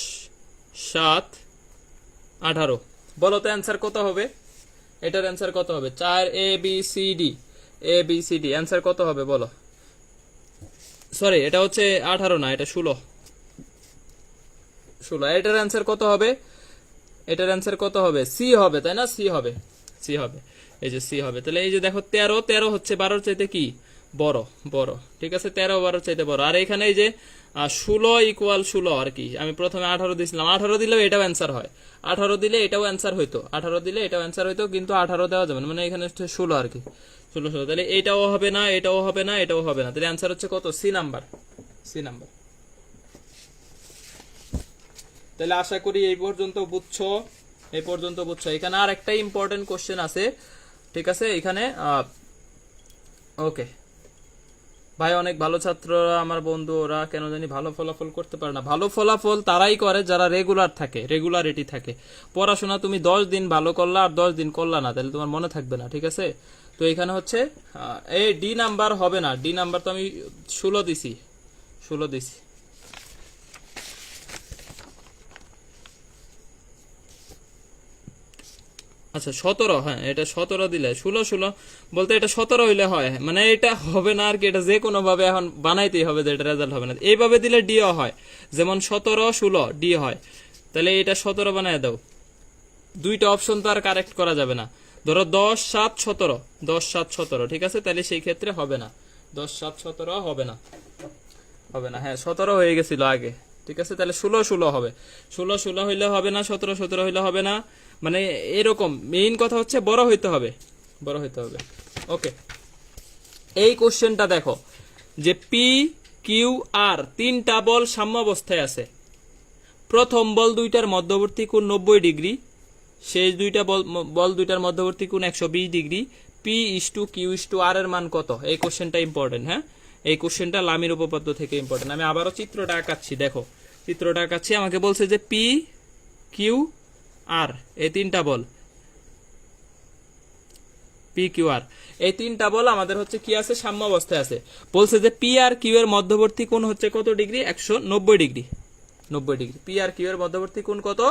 A: 7 18 বলো তো অ্যান্সার কত হবে এটার অ্যান্সার কত হবে 4 A B C D answer কত হবে বলো সরি এটা হচ্ছে 18 না এটা 16 এটার অ্যান্সার কত হবে সি হবে তাই না সি হবে এই যে সি হবে তাহলে এই যে দেখো 13 হচ্ছে 12 চাইতে কি বড় ঠিক আছে 13 12 চাইতে বড় আর এখানে এই যে 16 ইকুয়াল 16 আর কি আমি প্রথমে 18 দিছিলাম 18 দিলেও এটাও অ্যান্সার হয় 18 দিলে এটাও অ্যান্সার হইতো 18 দিলে এটাও অ্যান্সার হইতো কিন্তু 18 দেওয়া যাবে না মানে এখানে 16 আর কি 16 তাহলে এটাও হবে না এটাও হবে না তাহলে অ্যান্সার হচ্ছে কত সি নাম্বার তাহলে আশা করি এই পর্যন্ত বুঝছো এখানে আর একটা ইম্পর্টেন্ট কোশ্চেন আছে ঠিক আছে এখানে ওকে ভাই অনেক ভালো ছাত্ররা আমার বন্ধু ওরা কেন জানি ভালো ফলাফল করতে পারে না ভালো ফলাফল তারাই করে যারা রেগুলারিটি থাকে পড়াশোনা তুমি 10 দিন ভালো করলা আর 10 দিন করলা না তাহলে তোমার মনে থাকবে না ঠিক আছে তো এখানে হচ্ছে এই ডি নাম্বার হবে না ডি নাম্বার তো আমি 16 দিছি আচ্ছা 17 হ্যাঁ এটা 17 দিলে 16 বলতে এটা 17 হইলে হয় মানে এটা হবে না আর কি এটা যে কোনো ভাবে এখন বানাইতেই হবে যে এটা রেজাল্ট হবে না এইভাবে দিলে ডিও হয় যেমন 17 16 ডি হয় তাহলে এটা 17 বানায় দাও দুইটা অপশন তো আর কারেক্ট করা যাবে না ধরো 10 7 17 ঠিক আছে তাহলে সেই ক্ষেত্রে হবে না 10 7 17 হবে না হ্যাঁ 17 হয়ে গেছিল আগে ঠিক আছে তাহলে 16 হবে 16 হইলে হবে না 17 হইলে হবে না মানে এরকম মেইন কথা হচ্ছে বড় হইতে হবে ওকে এই কোশ্চেনটা দেখো যে পি কিউ আর তিনটা বল সাম্যাবস্থায় আছে প্রথম বল দুইটার মধ্যবর্তী কোণ 90 ডিগ্রি শেষ দুইটা বল দুইটার মধ্যবর্তী কোণ 120 ডিগ্রি পি ইসটু কিউ ইসটু আর এর মান কত এই কোশ্চেনটা ইম্পর্টেন্ট হ্যাঁ এই কোশ্চেনটা লামির উপপাদ্য থেকে ইম্পর্টেন্ট আমি আবারও চিত্রটা আঁকাচ্ছি দেখো আমাকে বলছে যে পি কিউ আর এই তিনটা বল পি কিউ আর এই তিনটা বল আমাদের হচ্ছে কি আছে সাম্যাবস্থায় আছে বলছে যে পি আর কিউ এর মধ্যবর্তী কোণ হচ্ছে কত degree 190 degree P R Q এর মধ্যবর্তী কোণ কত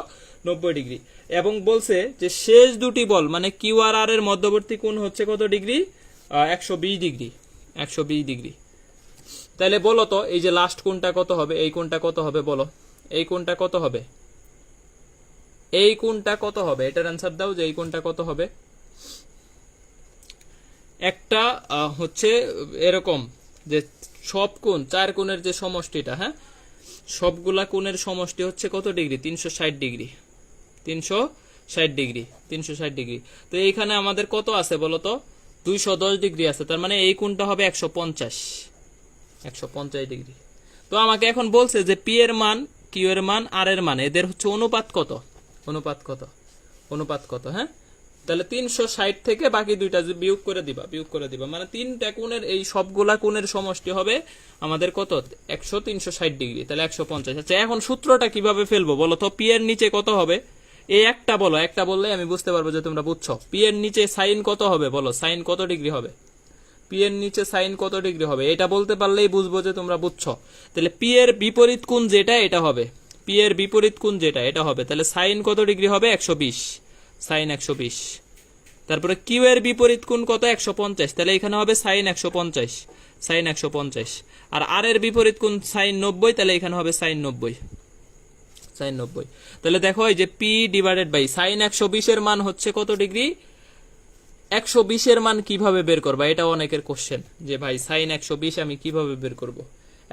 A: 90 ডিগ্রি এবং বলছে যে শেষ দুটি বল মানে কিউ আর আর এর মধ্যবর্তী কোণ হচ্ছে কত ডিগ্রি 120 ডিগ্রি তাহলে বলো তো এই যে লাস্ট কোণটা কত হবে এই কোণটা কত হবে বলো এই কোণটা কত হবে এই কোণটা কত হবে, এটার অ্যান্সার দাও যে এই কোণটা কত হবে। একটা হচ্ছে এরকম যে সব কোণ, চার কোণের যে সমষ্টিটা, হ্যাঁ, সবগুলা কোণের সমষ্টি হচ্ছে কত ডিগ্রি, 360 ডিগ্রি, 360 ডিগ্রি, 360 ডিগ্রি। তো এইখানে আমাদের কত আছে বলো তো, 210 ডিগ্রি আছে, তার মানে এই কোণটা হবে 150 ডিগ্রি। তো আমাকে এখন বলছে যে পি এর মান, কিউ এর মান, আর এর মান, এদের হচ্ছে অনুপাত কত, অনুপাত কত, অনুপাত কত, হ্যাঁ। তাহলে 360 থেকে বাকি দুইটা বিয়োগ করে দিবা, বিয়োগ করে দিবা, মানে তিনটা কোণের এই সবগুলা কোণের সমষ্টি হবে আমাদের কত, 360 ডিগ্রি, তাহলে 150। আচ্ছা এখন সূত্রটা কিভাবে ফেলবো বলো তো, পি এর নিচে কত হবে, এই একটা বলো, একটা বললে আমি বুঝতে পারবো যে তোমরা বুঝছো। পি এর নিচে সাইন কত হবে বলো, সাইন কত ডিগ্রি হবে, পি এর নিচে সাইন কত ডিগ্রি হবে, এটা বলতে পারলেই বুঝবো যে তোমরা বুঝছো। তাহলে পি এর বিপরীত কোণ যেটা এটা হবে, পি এর বিপরীত কোণ যেটা এটা হবে, তাহলে সাইন কত ডিগ্রি হবে, 120, সাইন 120। তারপরে কিউ এর বিপরীত কোণ কত, 150, তাহলে এখানে হবে সাইন 150, সাইন 150। আর আর এর বিপরীত কোণ সাইন 90, তাহলে এখানে হবে সাইন 90, সাইন 90। তাহলে দেখো এই যে পি ডিভাইডেড বাই সাইন 120 এর মান হচ্ছে কত ডিগ্রি, 120 এর মান কিভাবে বের করবা, এটা অনেকের কোশ্চেন যে ভাই সাইন 120 আমি কিভাবে বের করব,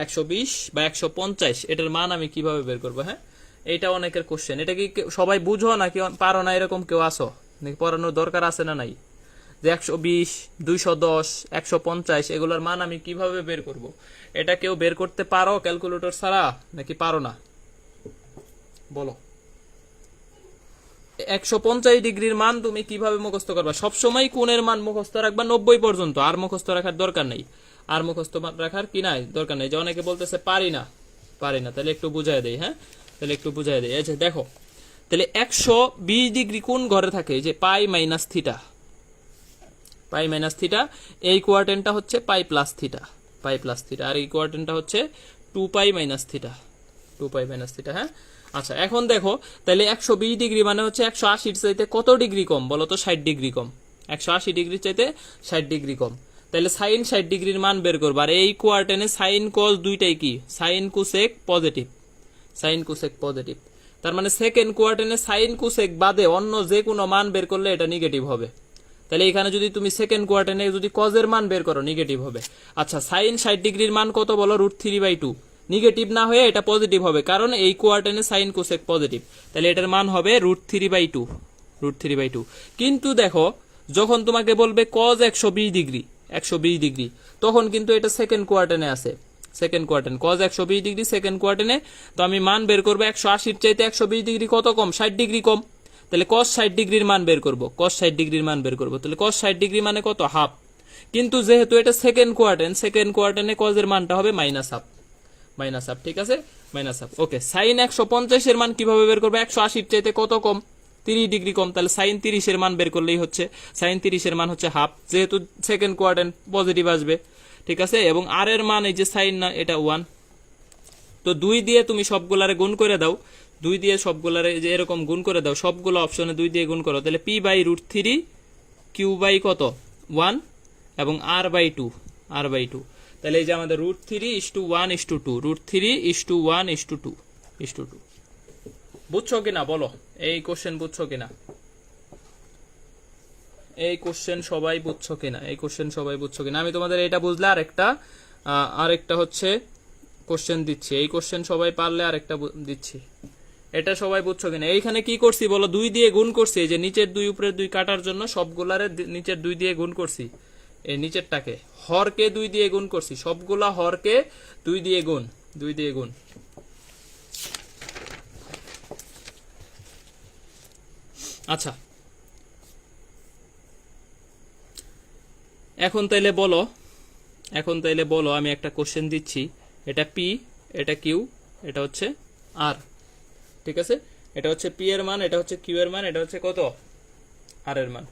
A: 120 বা 150 এটার মান আমি কিভাবে বের করবো, হ্যাঁ, এটা অনেকের কোশ্চেন। এটা কি সবাই বুঝো নাকি পারো না, এরকম কেউ আসো নাকি, পড়ানোর দরকার আছে না নাই, যে 120, 210, 150 এগুলোর মান আমি কিভাবে বের করব, এটা কেউ বের করতে পারো ক্যালকুলেটর ছাড়া নাকি পারো না বলো। 150 ডিগ্রির মান তুমি কিভাবে মুখস্থ করবা, সবসময় কোণের মান মুখস্থ রাখবা 90 পর্যন্ত, আর মুখস্থ রাখার দরকার নেই, আর মুখস্থ রাখার কি নাই দরকার নেই। যে অনেকে বলতেছে পারি না, পারি না, তাহলে একটু বুঝাই দেই, হ্যাঁ, তাহলে একটু বুঝাই দেই। আচ্ছা দেখো, তাহলে 120 ডিগ্রি কোন ঘরে থাকে, যে pi minus theta, pi minus theta, এই কোয়ার্টেনটা হচ্ছে pi plus theta, pi plus theta, আর এই কোয়ার্টেনটা হচ্ছে 2 pi minus theta, 2 pi minus theta, হ্যাঁ। আচ্ছা এখন দেখো, তাহলে 120 ডিগ্রি মানে হচ্ছে 180 চাইতে কত ডিগ্রি কম বলো তো, 60 ডিগ্রি কম, 180 ডিগ্রি চাইতে 60 ডিগ্রি কম। তাহলে সাইন 60 ডিগ্রির মান বের করবো, আর এই কোয়ার্টেনে সাইন কস দুইটাই কি, sine cosec positive, sine cosec positive. তার মানে সেকেন্ড কোয়ার্টেনে সাইন কুসেক বাদে অন্য যে কোনো মান বের করলে এটা নেগেটিভ হবে। তাহলে এখানে যদি তুমি সেকেন্ড কোয়ার্টেনে যদি কজের মান বের করো নেগেটিভ হবে। আচ্ছা সাইন 60 ডিগ্রির মান কত বলো, √3/2, নেগেটিভ না হয়ে এটা পজিটিভ হবে, কারণ এই কোয়ার্টেনে সাইন কোসেক পজিটিভ, তাহলে এটার মান হবে √3/2, √3/2। কিন্তু দেখো যখন তোমাকে বলবে কজ 120 ডিগ্রি, 120 ডিগ্রি, তখন কিন্তু এটা সেকেন্ড কোয়ার্টেনে আছে, সেকেন্ড কোয়ার্টেন, কজ 120 ডিগ্রি সেকেন্ড কোয়ার্টেনে। তো আমি মান বের করবো 180 চাইতে 120 ডিগ্রি কত কম, 60 ডিগ্রি কম, তাহলে কস 60 ডিগ্রির মান বের করবো, কস 60 ডিগ্রির মান বের করবো, তাহলে কস 60 ডিগ্রি মানে কত, হাফ। কিন্তু যেহেতু এটা সেকেন্ড কোয়ার্টেন, সেকেন্ড কোয়ার্টেনে কজের মানটা হবে মাইনাস হাফ, মাইনাস হাফ, ঠিক আছে, মাইনাস হাফ। ওকে, সাইন 150 এর মান কিভাবে বের করবো, 180 চাইতে কত কম, 30 ডিগ্রি কম, তাহলে সাইন 30 এর মান বের করলেই হচ্ছে, সাইন 30 এর মান হচ্ছে হাফ, যেহেতু সেকেন্ড কোয়ার্টেন পজিটিভ আসবে, ঠিক আছে। এবং আর এর মান এই যে সাইন না, এটা 1। তো 2 দিয়ে তুমি সবগুলারে গুণ করে দাও, 2 দিয়ে সবগুলারে যে এরকম গুণ করে দাও, সবগুলো অপশনে 2 দিয়ে গুণ করো, তাহলে p/√3, কিউ বাই কত 1, এবং r/2, r/2। তাহলে এই যে আমাদের √3:1:2, √3:1:2। বুঝছো কিনা বলো, এই কোশ্চেন বুঝছো কিনা, এই কোশ্চেন সবাই বুঝছো কিনা, এই কোশ্চেন সবাই বুঝছো কিনা। আমি তোমাদের এটা বুঝলে আরেকটা হচ্ছে কোশ্চেন দিচ্ছি, এই কোশ্চেন সবাই পারলে আরেকটা দিচ্ছি, এটা সবাই বুঝছো কিনা। এইখানে কি করছি বলো, 2 দিয়ে গুণ করছি, এই যে নিচের 2 উপরের 2 কাটার জন্য সবগুলারে নিচের 2 দিয়ে গুণ করছি, এই নিচেরটাকে হরকে 2 দিয়ে গুণ করছি, সবগুলা হরকে 2 দিয়ে গুণ, 2 দিয়ে গুণ। আচ্ছা এখন তাইলে বলো, আমি একটা কোশ্চেন দিচ্ছি, এটা পি, এটা কিউ, এটা হচ্ছে আর, ঠিক আছে, এটা হচ্ছে পি এর মান, এটা হচ্ছে কিউ এর মান, এটা হচ্ছে কত আর এর মান।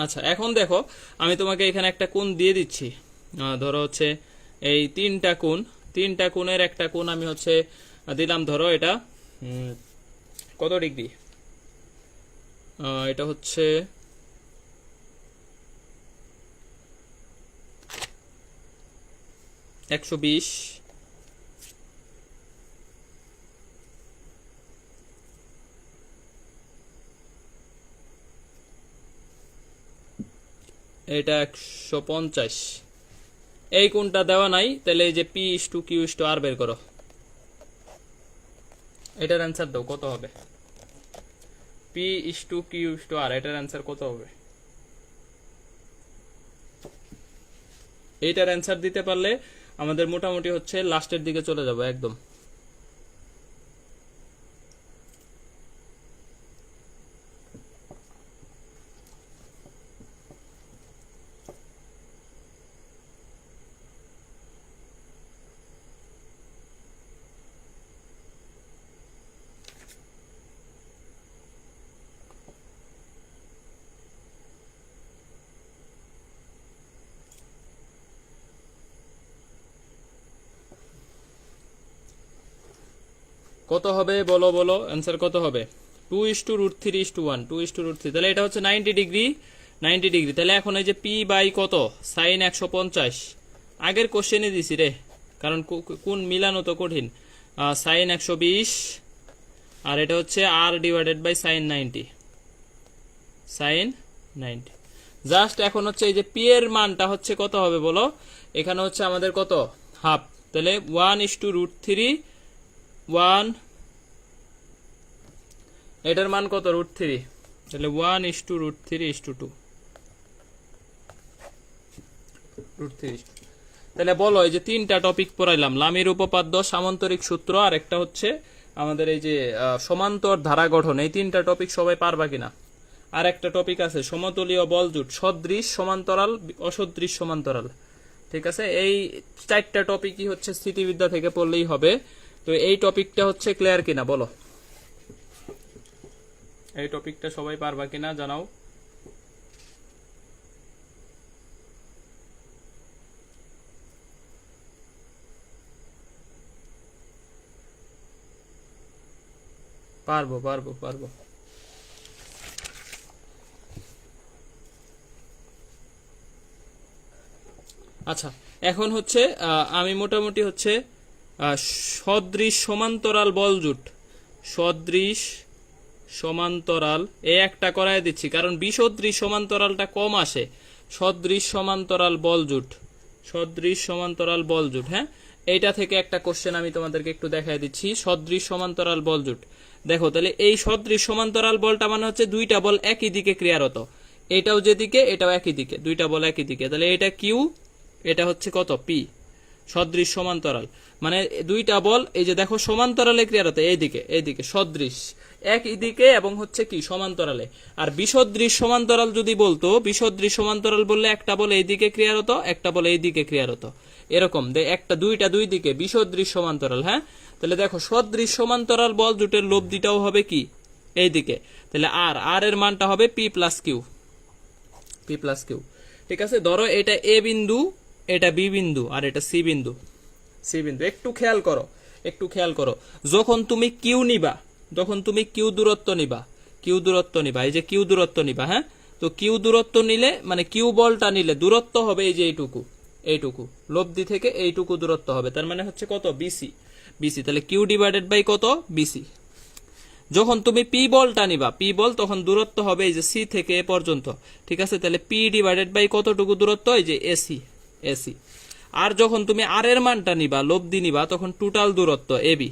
A: আচ্ছা এখন দেখো, আমি তোমাকে এখানে একটা কোণ দিয়ে দিচ্ছি, ধরো হচ্ছে এই তিনটা কোণের একটা কোণ আমি হচ্ছে দিলাম, ধরো এটা কত ডিগ্রি? এটা হচ্ছে 120। এটা 150। এই কোনটা দেওয়া নাই, তাহলে এই যে P/Q/R বের করো। এটার অ্যান্সার দাও, কত হবে? P/Q/R এটার অ্যান্সার কত হবে? এইটার অ্যান্সার দিতে পারলে আমাদের মোটামুটি হচ্ছে লাস্টের দিকে চলে যাব একদম। কত হবে বলো বলো, অ্যান্সার কত হবে? 2:√3:1, 2:√3, তাহলে এটা হচ্ছে 90 ডিগ্রি, 90 ডিগ্রি। তাহলে এখন এই যে পি বাই কত, সাইন 150, আগের কোশ্চেনে দিছি রে, কারণ কোন মিলানো তো কঠিন। সাইন 120 আর এটা হচ্ছে আর divided by sine 90, sine 90। Just এখন হচ্ছে এই যে পি এর মানটা হচ্ছে কত হবে বলো, এখানে হচ্ছে আমাদের কত, হাফ। তাহলে 1:√3 1, এটার মান কত, √3, তাহলে 1:√3:2, √3। তাহলে বলো, এই যে তিনটা টপিক পড়াইলাম, লামির উপপাদ্য, সামান্তরিক সূত্র, আর একটা হচ্ছে আমাদের এই যে সমান্তর ধারা গঠন, এই তিনটা টপিক সবাই পারবা কিনা? আর একটা টপিক আছে সমতলীয় বলজুট, সদৃশ সমান্তরাল, অসদৃশ সমান্তরাল। ঠিক আছে, এই চারটা টপিকই হচ্ছে স্থিতিবিদ্যা থেকে পড়লেই হবে। তো এই টপিকটা হচ্ছে ক্লিয়ার কিনা বলো, এই টপিকটা সবাই পারবা কিনা জানাও। পারবো পারবো পারবো। আচ্ছা, এখন হচ্ছে আমি মোটামুটি হচ্ছে সদৃশ সমান্তরাল বলজুট, সদৃশ সমান্তরাল এই একটা করাই দিচ্ছি, কারণ বিসদৃশ সমান্তরালটা কম আসে। সদৃশ সমান্তরাল বলজুট, সদৃশ সমান্তরাল বলজুট, হ্যাঁ, এইটা থেকে একটা কোশ্চেন আমি তোমাদেরকে একটু দেখাই দিচ্ছি। সদৃশ সমান্তরাল বলজুট, দেখো তাহলে এই সদৃশ সমান্তরাল বলটা মানে হচ্ছে দুইটা বল একই দিকে ক্রিয়ারত, এটাও যেদিকে এটাও একই দিকে, দুইটা বল একই দিকে। তাহলে এটা কিউ, এটা হচ্ছে কত, পি। সদৃশ সমান্তরাল মানে দুইটা বল এই যে দেখো সমান্তরালে ক্রিয়ারত, এইদিকে এইদিকে সদৃশ একই দিকে এবং হচ্ছে কি সমান্তরালে। আর বিসদৃশ সমান্তরাল যদি বলতো, বিসদৃশ সমান্তরাল বললে একটা বল এইদিকে ক্রিয়ারত, একটা বল এইদিকে ক্রিয়ারত, এরকম একটা দুইটা দুই দিকে বিসদৃশ সমান্তরাল। হ্যাঁ, তাহলে দেখো সদৃশ সমান্তরাল বল জুটের লব্ধিটাও হবে কি এইদিকে, তাহলে আর এর মানটা হবে p plus q, p plus q. ঠিক আছে, ধরো এটা এ বিন্দু, এটা বি বিন্দু, আর এটা সি বিন্দু, সি বিন্দু। একটু খেয়াল করো, একটু খেয়াল করো, যখন তুমি কিউ নিবা, যখন তুমি কিউ দূরত্ব নিবা, কিউ দূরত্ব নিবা, এই যে কিউ দূরত্ব নিবা, হ্যাঁ, তো কিউ দূরত্ব নিলে মানে কিউ বলটা নিলে দূরত্ব হবে এই যে এইটুকু, এইটুকু লব্ধি থেকে এইটুকু দূরত্ব হবে, তার মানে হচ্ছে কত, বিসি, বিসি। তাহলে কিউ ডিভাইডেড বাই কত, বিসি। যখন তুমি পি বলটা নিবা, পি বল, তখন দূরত্ব হবে এই যে সি থেকে এ পর্যন্ত। ঠিক আছে, তাহলে পি ডিভাইডেড বাই কতটুকু দূরত্ব, এই যে এসি, এসি। আর যখন তুমি আর এর মানটা নিবা, লব্ধি নিবা, তখন টোটাল দূরত্ব এবি,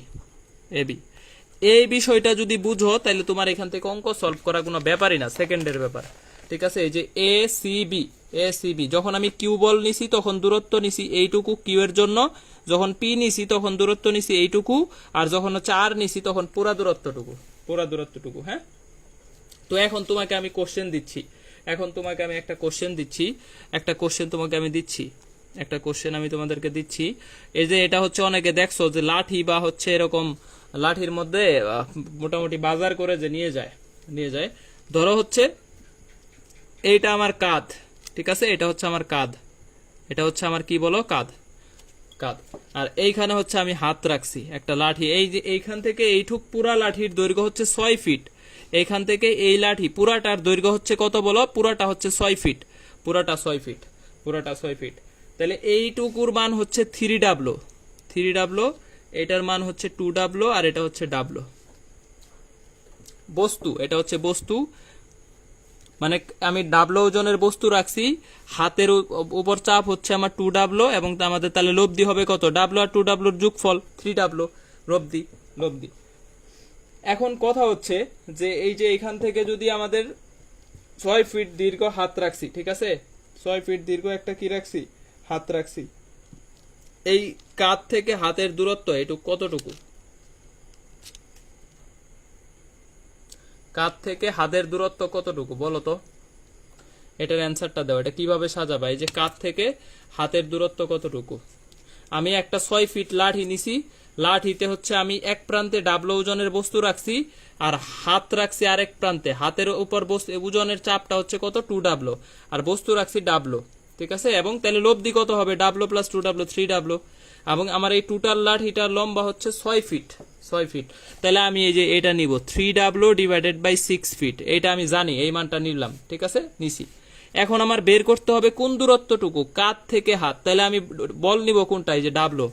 A: এবি। এই বিষয়টা যদি বুঝো তাহলে তোমার এখান থেকে অঙ্ক সলভ করা কোনো ব্যাপারই না, সেকেন্ডের ব্যাপার। ঠিক আছে, এই যে A C B, A C B, যখন আমি কিউ বল নিছি তখন দূরত্ব নিছি এইটুকু কিউ এর জন্য, যখন পি নিছি তখন দূরত্ব নিছি এইটুকু, আর যখন হচ্ছে আর নিছি তখন পুরা দূরত্বটুকু, পুরা দূরত্বটুকু। হ্যাঁ, তো এখন তোমাকে আমি কোশ্চেন দিচ্ছি, এখন তোমাকে আমি একটা কোশ্চেন দিচ্ছি, একটা কোশ্চেন তোমাকে আমি দিচ্ছি, একটা কোশ্চেন আমি তোমাদেরকে দিচ্ছি। এই যে এটা হচ্ছে অনেকে দেখছো যে লাঠি বা হচ্ছে এরকম লাঠির মধ্যে মোটামুটি বাজার করে যে নিয়ে যায়, নিয়ে যায়। ধরো হচ্ছে এইটা আমার কাঁধ, ঠিক আছে, এটা হচ্ছে আমার কাঁধ, এটা হচ্ছে আমার কি বলো, কাঁধ। কাঁধ। আর এইখানে হচ্ছে আমি হাত রাখছি একটা লাঠি, এই যে এইখান থেকে এইটুক পুরা লাঠির দৈর্ঘ্য হচ্ছে 6 ফিট, এইখান থেকে এই লাঠি পুরাটার দৈর্ঘ্য হচ্ছে কত বলো, পুরাটা হচ্ছে 6 ফিট, পুরাটা 6 ফিট, পুরাটা 6 ফিট। তাহলে এইটুকুর মান হচ্ছে 3W, 3W, এটার মান হচ্ছে 2W, আর এটা হচ্ছে W। বস্তু, এটা হচ্ছে বস্তু, মানে আমি ডাবলো ওজনের বস্তু রাখছি, হাতের উপর চাপ হচ্ছে আমার 2W, এবং আমাদের তাহলে লব্ধি হবে কত, ডাবলো আর 2W যোগফল 3W, লব্ধি, লব্ধি। এখন কথা হচ্ছে যে এই যে এখান থেকে যদি আমাদের 6 ফিট দীর্ঘ হাত রাখছি, ঠিক আছে, 6 ফিট দীর্ঘ একটা কি রাখছি, হাত রাখছি, এই কাঁধ থেকে হাতের দূরত্ব এটুকু কতটুকু, কাঁধ থেকে হাতের দূরত্ব কতটুকু বলো তো, এটার অ্যান্সারটা দাও। এটা কিভাবে সাজাবা, এই যে কাঁধ থেকে হাতের দূরত্ব কতটুকু, আমি একটা 6 ফিট লাঠি নিছি, লাঠিতে হচ্ছে আমি এক প্রান্তে ডাবলো ওজনের বস্তু রাখছি, আর হাত রাখছি আরেক প্রান্তে, হাতের উপর ওজনের চাপটা হচ্ছে কত, 2W, আর বস্তু রাখছি ডাবলো, ঠিক আছে। এবং তাহলে লব্ধি কত হবে, ডাবলো প্লাস 2W 3W, এবং আমার এই টোটাল লাঠিটার লম্বা হচ্ছে 6 ফিট, 6 ফিট। তাহলে আমি এই যে এটা নিব 3W ডিভাইডেড বাই 6 ফিট, এটা আমি জানি, এই মানটা নিলাম, ঠিক আছে, নিছি। এখন আমার বের করতে হবে কোন দূরত্বটুকু, কাঁধ থেকে হাত, তাহলে আমি বল নিব কোনটা, এই যে ডাবলো,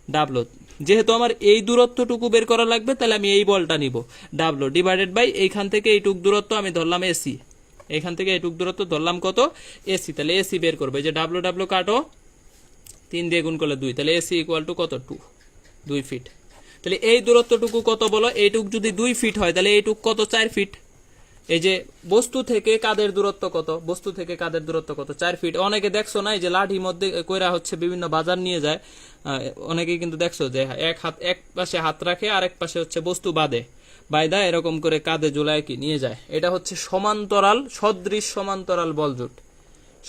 A: ডাবলো, যেহেতু আমার এই দূরত্বটুকু বের করা লাগবে, তাহলে আমি এই বলটা নিব, ডাবলো ডিভাইডেড বাই এইখান থেকে এইটুক দূরত্ব আমি ধরলাম এসি, এখান থেকে এইটুক দূরত্ব ধরলাম কত, এসি, তাহলে এসি বের করবে, এই যে ডাবলো ডাবলো কাটো, 3 দিয়ে গুণ করলে 2, তাহলে এসি ইকুয়াল টু কত, 2 ফিট। তাহলে এই দূরত্বটুকু কত বলো, এইটুক যদি 2 ফিট হয়, তাহলে এইটুক কত, 4 ফিট। এই যে বস্তু থেকে কাঁধের দূরত্ব কত, বস্তু থেকে কাঁধের দূরত্ব কত, 4 ফিট। অনেকে দেখছো না, এই যে লাঠির মধ্যে কইরা হচ্ছে বিভিন্ন বাজার নিয়ে যায়, অনেকেই কিন্তু দেখছো যে এক পাশে হাত রাখে, আর এক পাশে হচ্ছে বস্তু বাইদা এরকম করে কাঁধে ঝুলায় কি নিয়ে যায়। এটা হচ্ছে সমান্তরাল, সদৃশ সমান্তরাল বলজুট,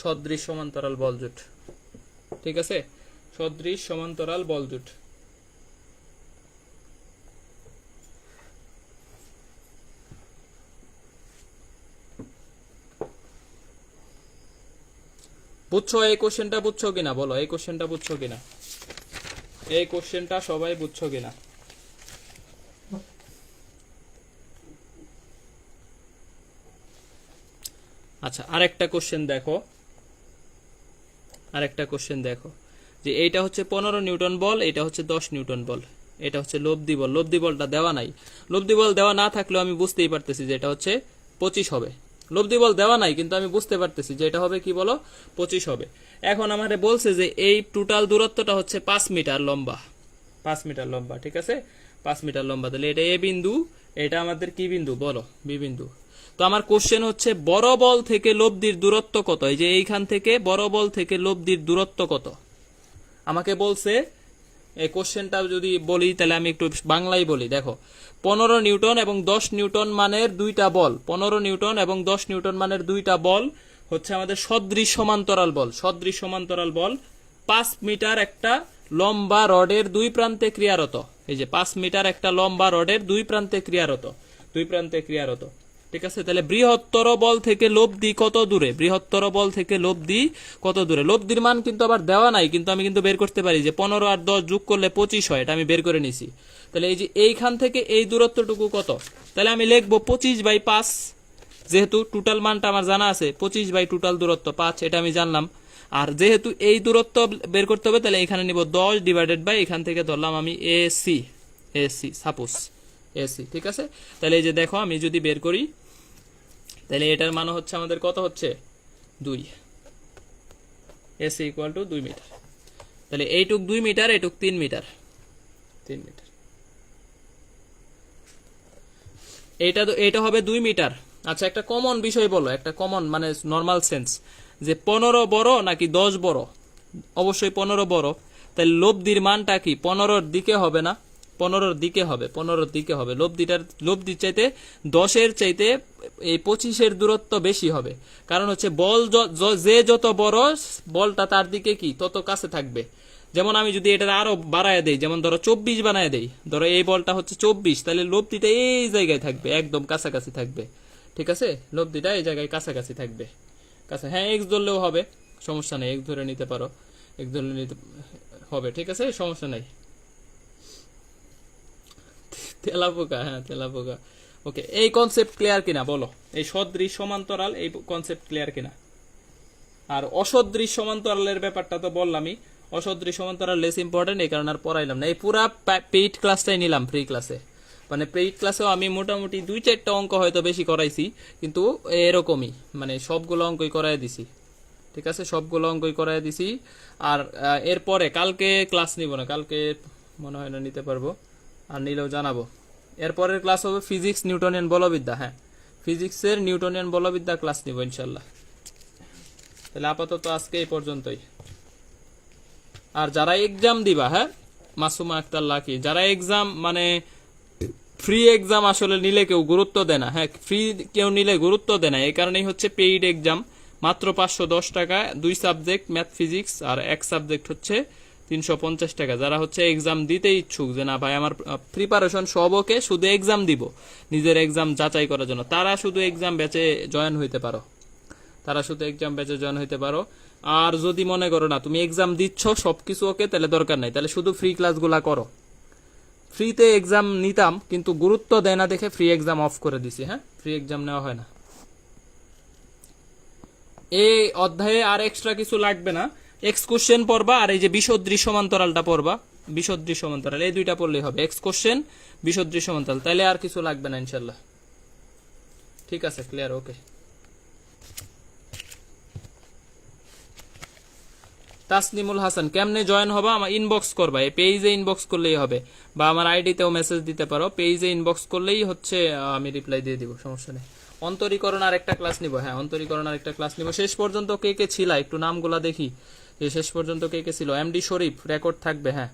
A: সদৃশ সমান্তরাল বলজুট, ঠিক আছে, সদৃশ সমান্তরাল বলজুট। বুঝছো এই কোশ্চেনটা, বুঝছো কিনা বলো, এই কোশ্চেনটা বুঝছো কিনা, এই কোশ্চেনটা সবাই বুঝছো কিনা। আচ্ছা, আরেকটা কোশ্চেন দেখো, আরেকটা কোশ্চেন দেখো, যে এইটা হচ্ছে 15 নিউটন বল, এটা হচ্ছে 10 নিউটন বল, এটা হচ্ছে লব্ধি বল, লব্ধি বলটা দেওয়া নাই, লব্ধি বল দেওয়া না থাকলেও আমি বুঝতেই পারতেছি যে এটা হচ্ছে 25 হবে, লব্ধি বল দেওয়া নাই কিন্তু আমি বুঝতে পারতেছি যে এটা হবে কি বলো, 25 হবে। এখন আমারে বলছে যে এই টোটাল দূরত্বটা হচ্ছে 5 মিটার লম্বা, 5 মিটার লম্বা, ঠিক আছে, 5 মিটার লম্বা। তাহলে এটা এ বিন্দু, এটা আমাদের কি বিন্দু বলো, বি বিন্দু। তো আমার কোশ্চেন হচ্ছে বড় বল থেকে লব্ধির দূরত্ব কত, এই যে এইখান থেকে বড় বল থেকে লব্ধির দূরত্ব কত আমাকে বলছে। এই কোশ্চেনটা যদি বলি তাহলে আমি একটু বাংলায় বলি, দেখো 15 নিউটন এবং 10 নিউটন মানের দুইটা বল, 15 নিউটন এবং 10 নিউটন মানের দুইটা বল হচ্ছে আমাদের সদৃশ সমান্তরাল বল, সদৃশ সমান্তরাল বল। 5 মিটার একটা লম্বা রডের দুই প্রান্তে ক্রিয়ারত, এই যে 5 মিটার একটা লম্বা রডের দুই প্রান্তে ক্রিয়ারত, দুই প্রান্তে ক্রিয়ারত, ঠিক আছে। তাহলে বৃহত্তর বল থেকে লব্ধি কত দূরে, বৃহত্তর বল থেকে লব্ধি কত দূরে, লব্ধির মান কিন্তু আবার দেওয়া নাই, কিন্তু আমি কিন্তু বের করতে পারি যে 15 আর 10 যোগ করলে 25 হয়, এটা আমি বের করে নিছি। তাহলে এই যে এইখান থেকে এই দূরত্বটুকু কত, তাহলে আমি লিখবো 25/5, যেহেতু টোটাল মানটা আমার জানা আছে, 25 টোটাল দূরত্ব 5, এটা আমি জানলাম। আর যেহেতু এই দূরত্ব বের করতে হবে, তাহলে এখানে নিব 10 ডিভাইডেড বাই এখান থেকে ধরলাম আমি এসি, এসি সাপোজ এসি, ঠিক আছে। তাহলে এই যে দেখো আমি যদি বের করি, তাহলে এটার মান হচ্ছে আমাদের কত হচ্ছে 2, এসি ইকুয়াল টু 2 মিটার। তাহলে এইটুক 2 মিটার, এইটুক 3 মিটার, 3 মিটার, এইটা হবে 2 মিটার। আচ্ছা, একটা কমন বিষয় বলো, একটা কমন মানে নর্মাল সেন্স, যে 15 বড় নাকি 10 বড়, অবশ্যই 15 বড়। তাহলে লব্ধির মানটা কি 15-র দিকে হবে না, 15-র দিকে হবে, 15-র দিকে হবে। লব্ধির চাইতে 10-এর চাইতে এই 25-এর দূরত্ব বেশি হবে, কারণ হচ্ছে বল যে যত বড় বলটা তার দিকে কি তত কাছে থাকবে। যেমন আমি যদি এটা আরো বাড়ায় দেই, যেমন ধরো 24 বানায় দেই, ধরো এই বলটা হচ্ছে 24, তাহলে লব্ধিটা এই জায়গায় থাকবে, একদম কাছাকাছি থাকবে, ঠিক আছে, লব্ধিটা এই জায়গায় কাছাকাছি থাকবে, কাছে। হ্যাঁ, এক্স ধরলেও হবে, সমস্যা নেই, এক্স ধরে নিতে পারো, এক্স ধরে নিতে হবে, ঠিক আছে, সমস্যা নাই। তেলাপোকা, হ্যাঁ তেলাপোকা। ওকে, এই কনসেপ্ট ক্লিয়ার কিনা বলো? এই সদৃশ সমান্তরাল এই কনসেপ্ট ক্লিয়ার কিনা? আর অসদৃশ সমান্তরালের ব্যাপারটা তো বললামই, অসদৃশ সমান্তরাল লেস ইম্পর্টেন্ট, এই কারণে আর পড়াইলাম না। এই পুরা পেইড ক্লাসটাই নিলাম ফ্রি ক্লাসে, মানে পেইড ক্লাসেও আমি মোটামুটি 2-4টা অঙ্ক হয়তো বেশি করাইছি, কিন্তু এরকমই মানে সবগুলো অঙ্কই করাই দিছি, ঠিক আছে, সবগুলো অঙ্কই করাই দিছি। আর এরপরে কালকে ক্লাস নিব না, কালকে মনে হয় না নিতে পারবো, আর নিলেও জানাবো। এরপরের ক্লাস হবে ফিজিক্স নিউটনিয়ান বলবিদ্যা, হ্যাঁ ফিজিক্সের নিউটনিয়ান বলবিদ্যা ক্লাস নিব ইনশাল্লাহ। তাহলে আপাতত আজকে এই পর্যন্তই। আর যারা এক্সাম দিবা, হ্যাঁ মাসুমা আক্তার লাকি, যারা এক্সাম মানে ফ্রি এক্সাম আসলে নিলে কেউ গুরুত্ব দেয় না, হ্যাঁ ফ্রি কেউ নিলে গুরুত্ব দেয় না, এই কারণেই হচ্ছে পেইড এক্সাম, মাত্র 510 টাকা, 2 সাবজেক্ট ম্যাথ ফিজিক্স, আর 1 সাবজেক্ট হচ্ছে 350 টাকা। যারা হচ্ছে এক্সাম দিতে ইচ্ছুক যে না ভাই আমার প্রিপারেশন সব ওকে, শুধু এক্সাম দিব নিজের এক্সাম যাচাই করার জন্য, তারা শুধু এক্সাম ব্যাচে জয়েন হইতে পারো, তারা শুধু এক্সাম ব্যাচে জয়েন হইতে পারো। আর যদি মনে করো না তুমি এক্সাম দিচ্ছ সবকিছু ওকে, তাহলে দরকার নাই, তাহলে শুধু ফ্রি ক্লাসগুলা করো। ফ্রিতে এক্সাম নিতাম কিন্তু গুরুত্ব দেয় না দেখে ফ্রি এক্সাম অফ করে দিছি, হ্যাঁ ফ্রি এক্সাম নেওয়া হয় না। এই অধ্যায়ে আর এক্সট্রা কিছু লাগবে না, এক্স কোশ্চেন পড়বা আর এই যে বিসদৃশ সমান্তরালটা পড়বা, বিসদৃশ সমান্তরাল এই দুইটা পড়লেই হবে, এক্স কোশ্চেন বিসদৃশ সমান্তরাল, তাহলে আর কিছু লাগবে না ইনশাল্লাহ। ঠিক আছে, ক্লিয়ার, ওকে। তাসনিমুল হাসান, কেমনে জয়েন হবা? আমার ইনবক্স করবা, এই পেজে ইনবক্স করলেই হবে, বা আমার আইডিতেও মেসেজ দিতে পারো, পেজে ইনবক্স করলেই হচ্ছে আমি রিপ্লাই দিয়ে দিব, সমস্যা নেই। অন্তরীকরণ আর একটা ক্লাস নিব, হ্যাঁ অন্তরীকরণ আর একটা ক্লাস নিব। শেষ পর্যন্ত কে কে ছিল একটু নামগুলা দেখি, যে শেষ পর্যন্ত কে কে ছিল। এমডি শরীফ রেকর্ড থাকবে, হ্যাঁ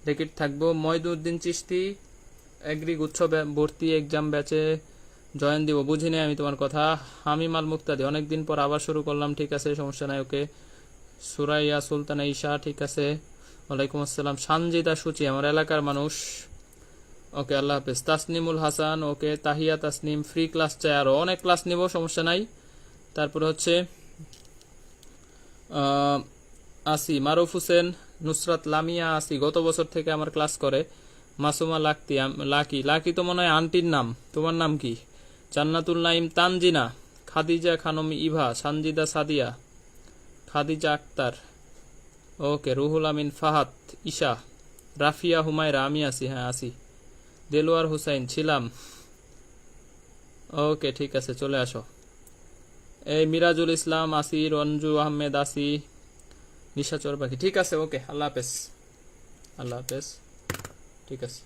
A: রেকর্ড থাকবো। ময়দুদ্দিন চিশতি এগ্রি গুচ্ছ ভর্তি এক্সাম ব্যাচে জয়েন দিব, বুঝিনি আমি তোমার কথা। হামিম আল মুক্তাদি, অনেকদিন পর আবার শুরু করলাম, ঠিক আছে সমস্যা নাই, ওকে। সুরাইয়া সুলতানা ঈশা, ঠিক আছে, ওয়ালাইকুম আসসালাম। সানজিদা সুচি, আমার এলাকার মানুষ, ওকে আল্লাহ হাফেজ। তাসনিমুল হাসান, ওকে। তাহিয়া তাসনিম, ফ্রি ক্লাস চাই, আরো অনেক ক্লাস নিব, সমস্যা নাই। তারপরে হচ্ছে আসি মারুফ হোসেন, নুসরাত লামিয়া আসি, গত বছর থেকে আমার ক্লাস করে। মাসুমা লাকি, লাকি তো মনে হয় আন্টির নাম, তোমার নাম কি? জান্নাতুল নাইম তানজিনা, খাদিজা খানম ইভা, সানজিদা সাদিয়া, খাদিজা আক্তার, ওকে। রুহুল আমিন ফাহাদ, ঈশা, রাফিয়া হুমায়রা, আমি আছি, হ্যাঁ আছি। দেলোয়ার হুসাইন, ছিলাম, ওকে ঠিক আছে চলে আসো। এই মিরাজুল ইসলাম আসি, রঞ্জু আহমেদ আসি, নিশাচর পাখি, ঠিক আছে, ওকে আল্লাহ হাফেজ, আল্লাহ হাফেজ, ঠিক আছে।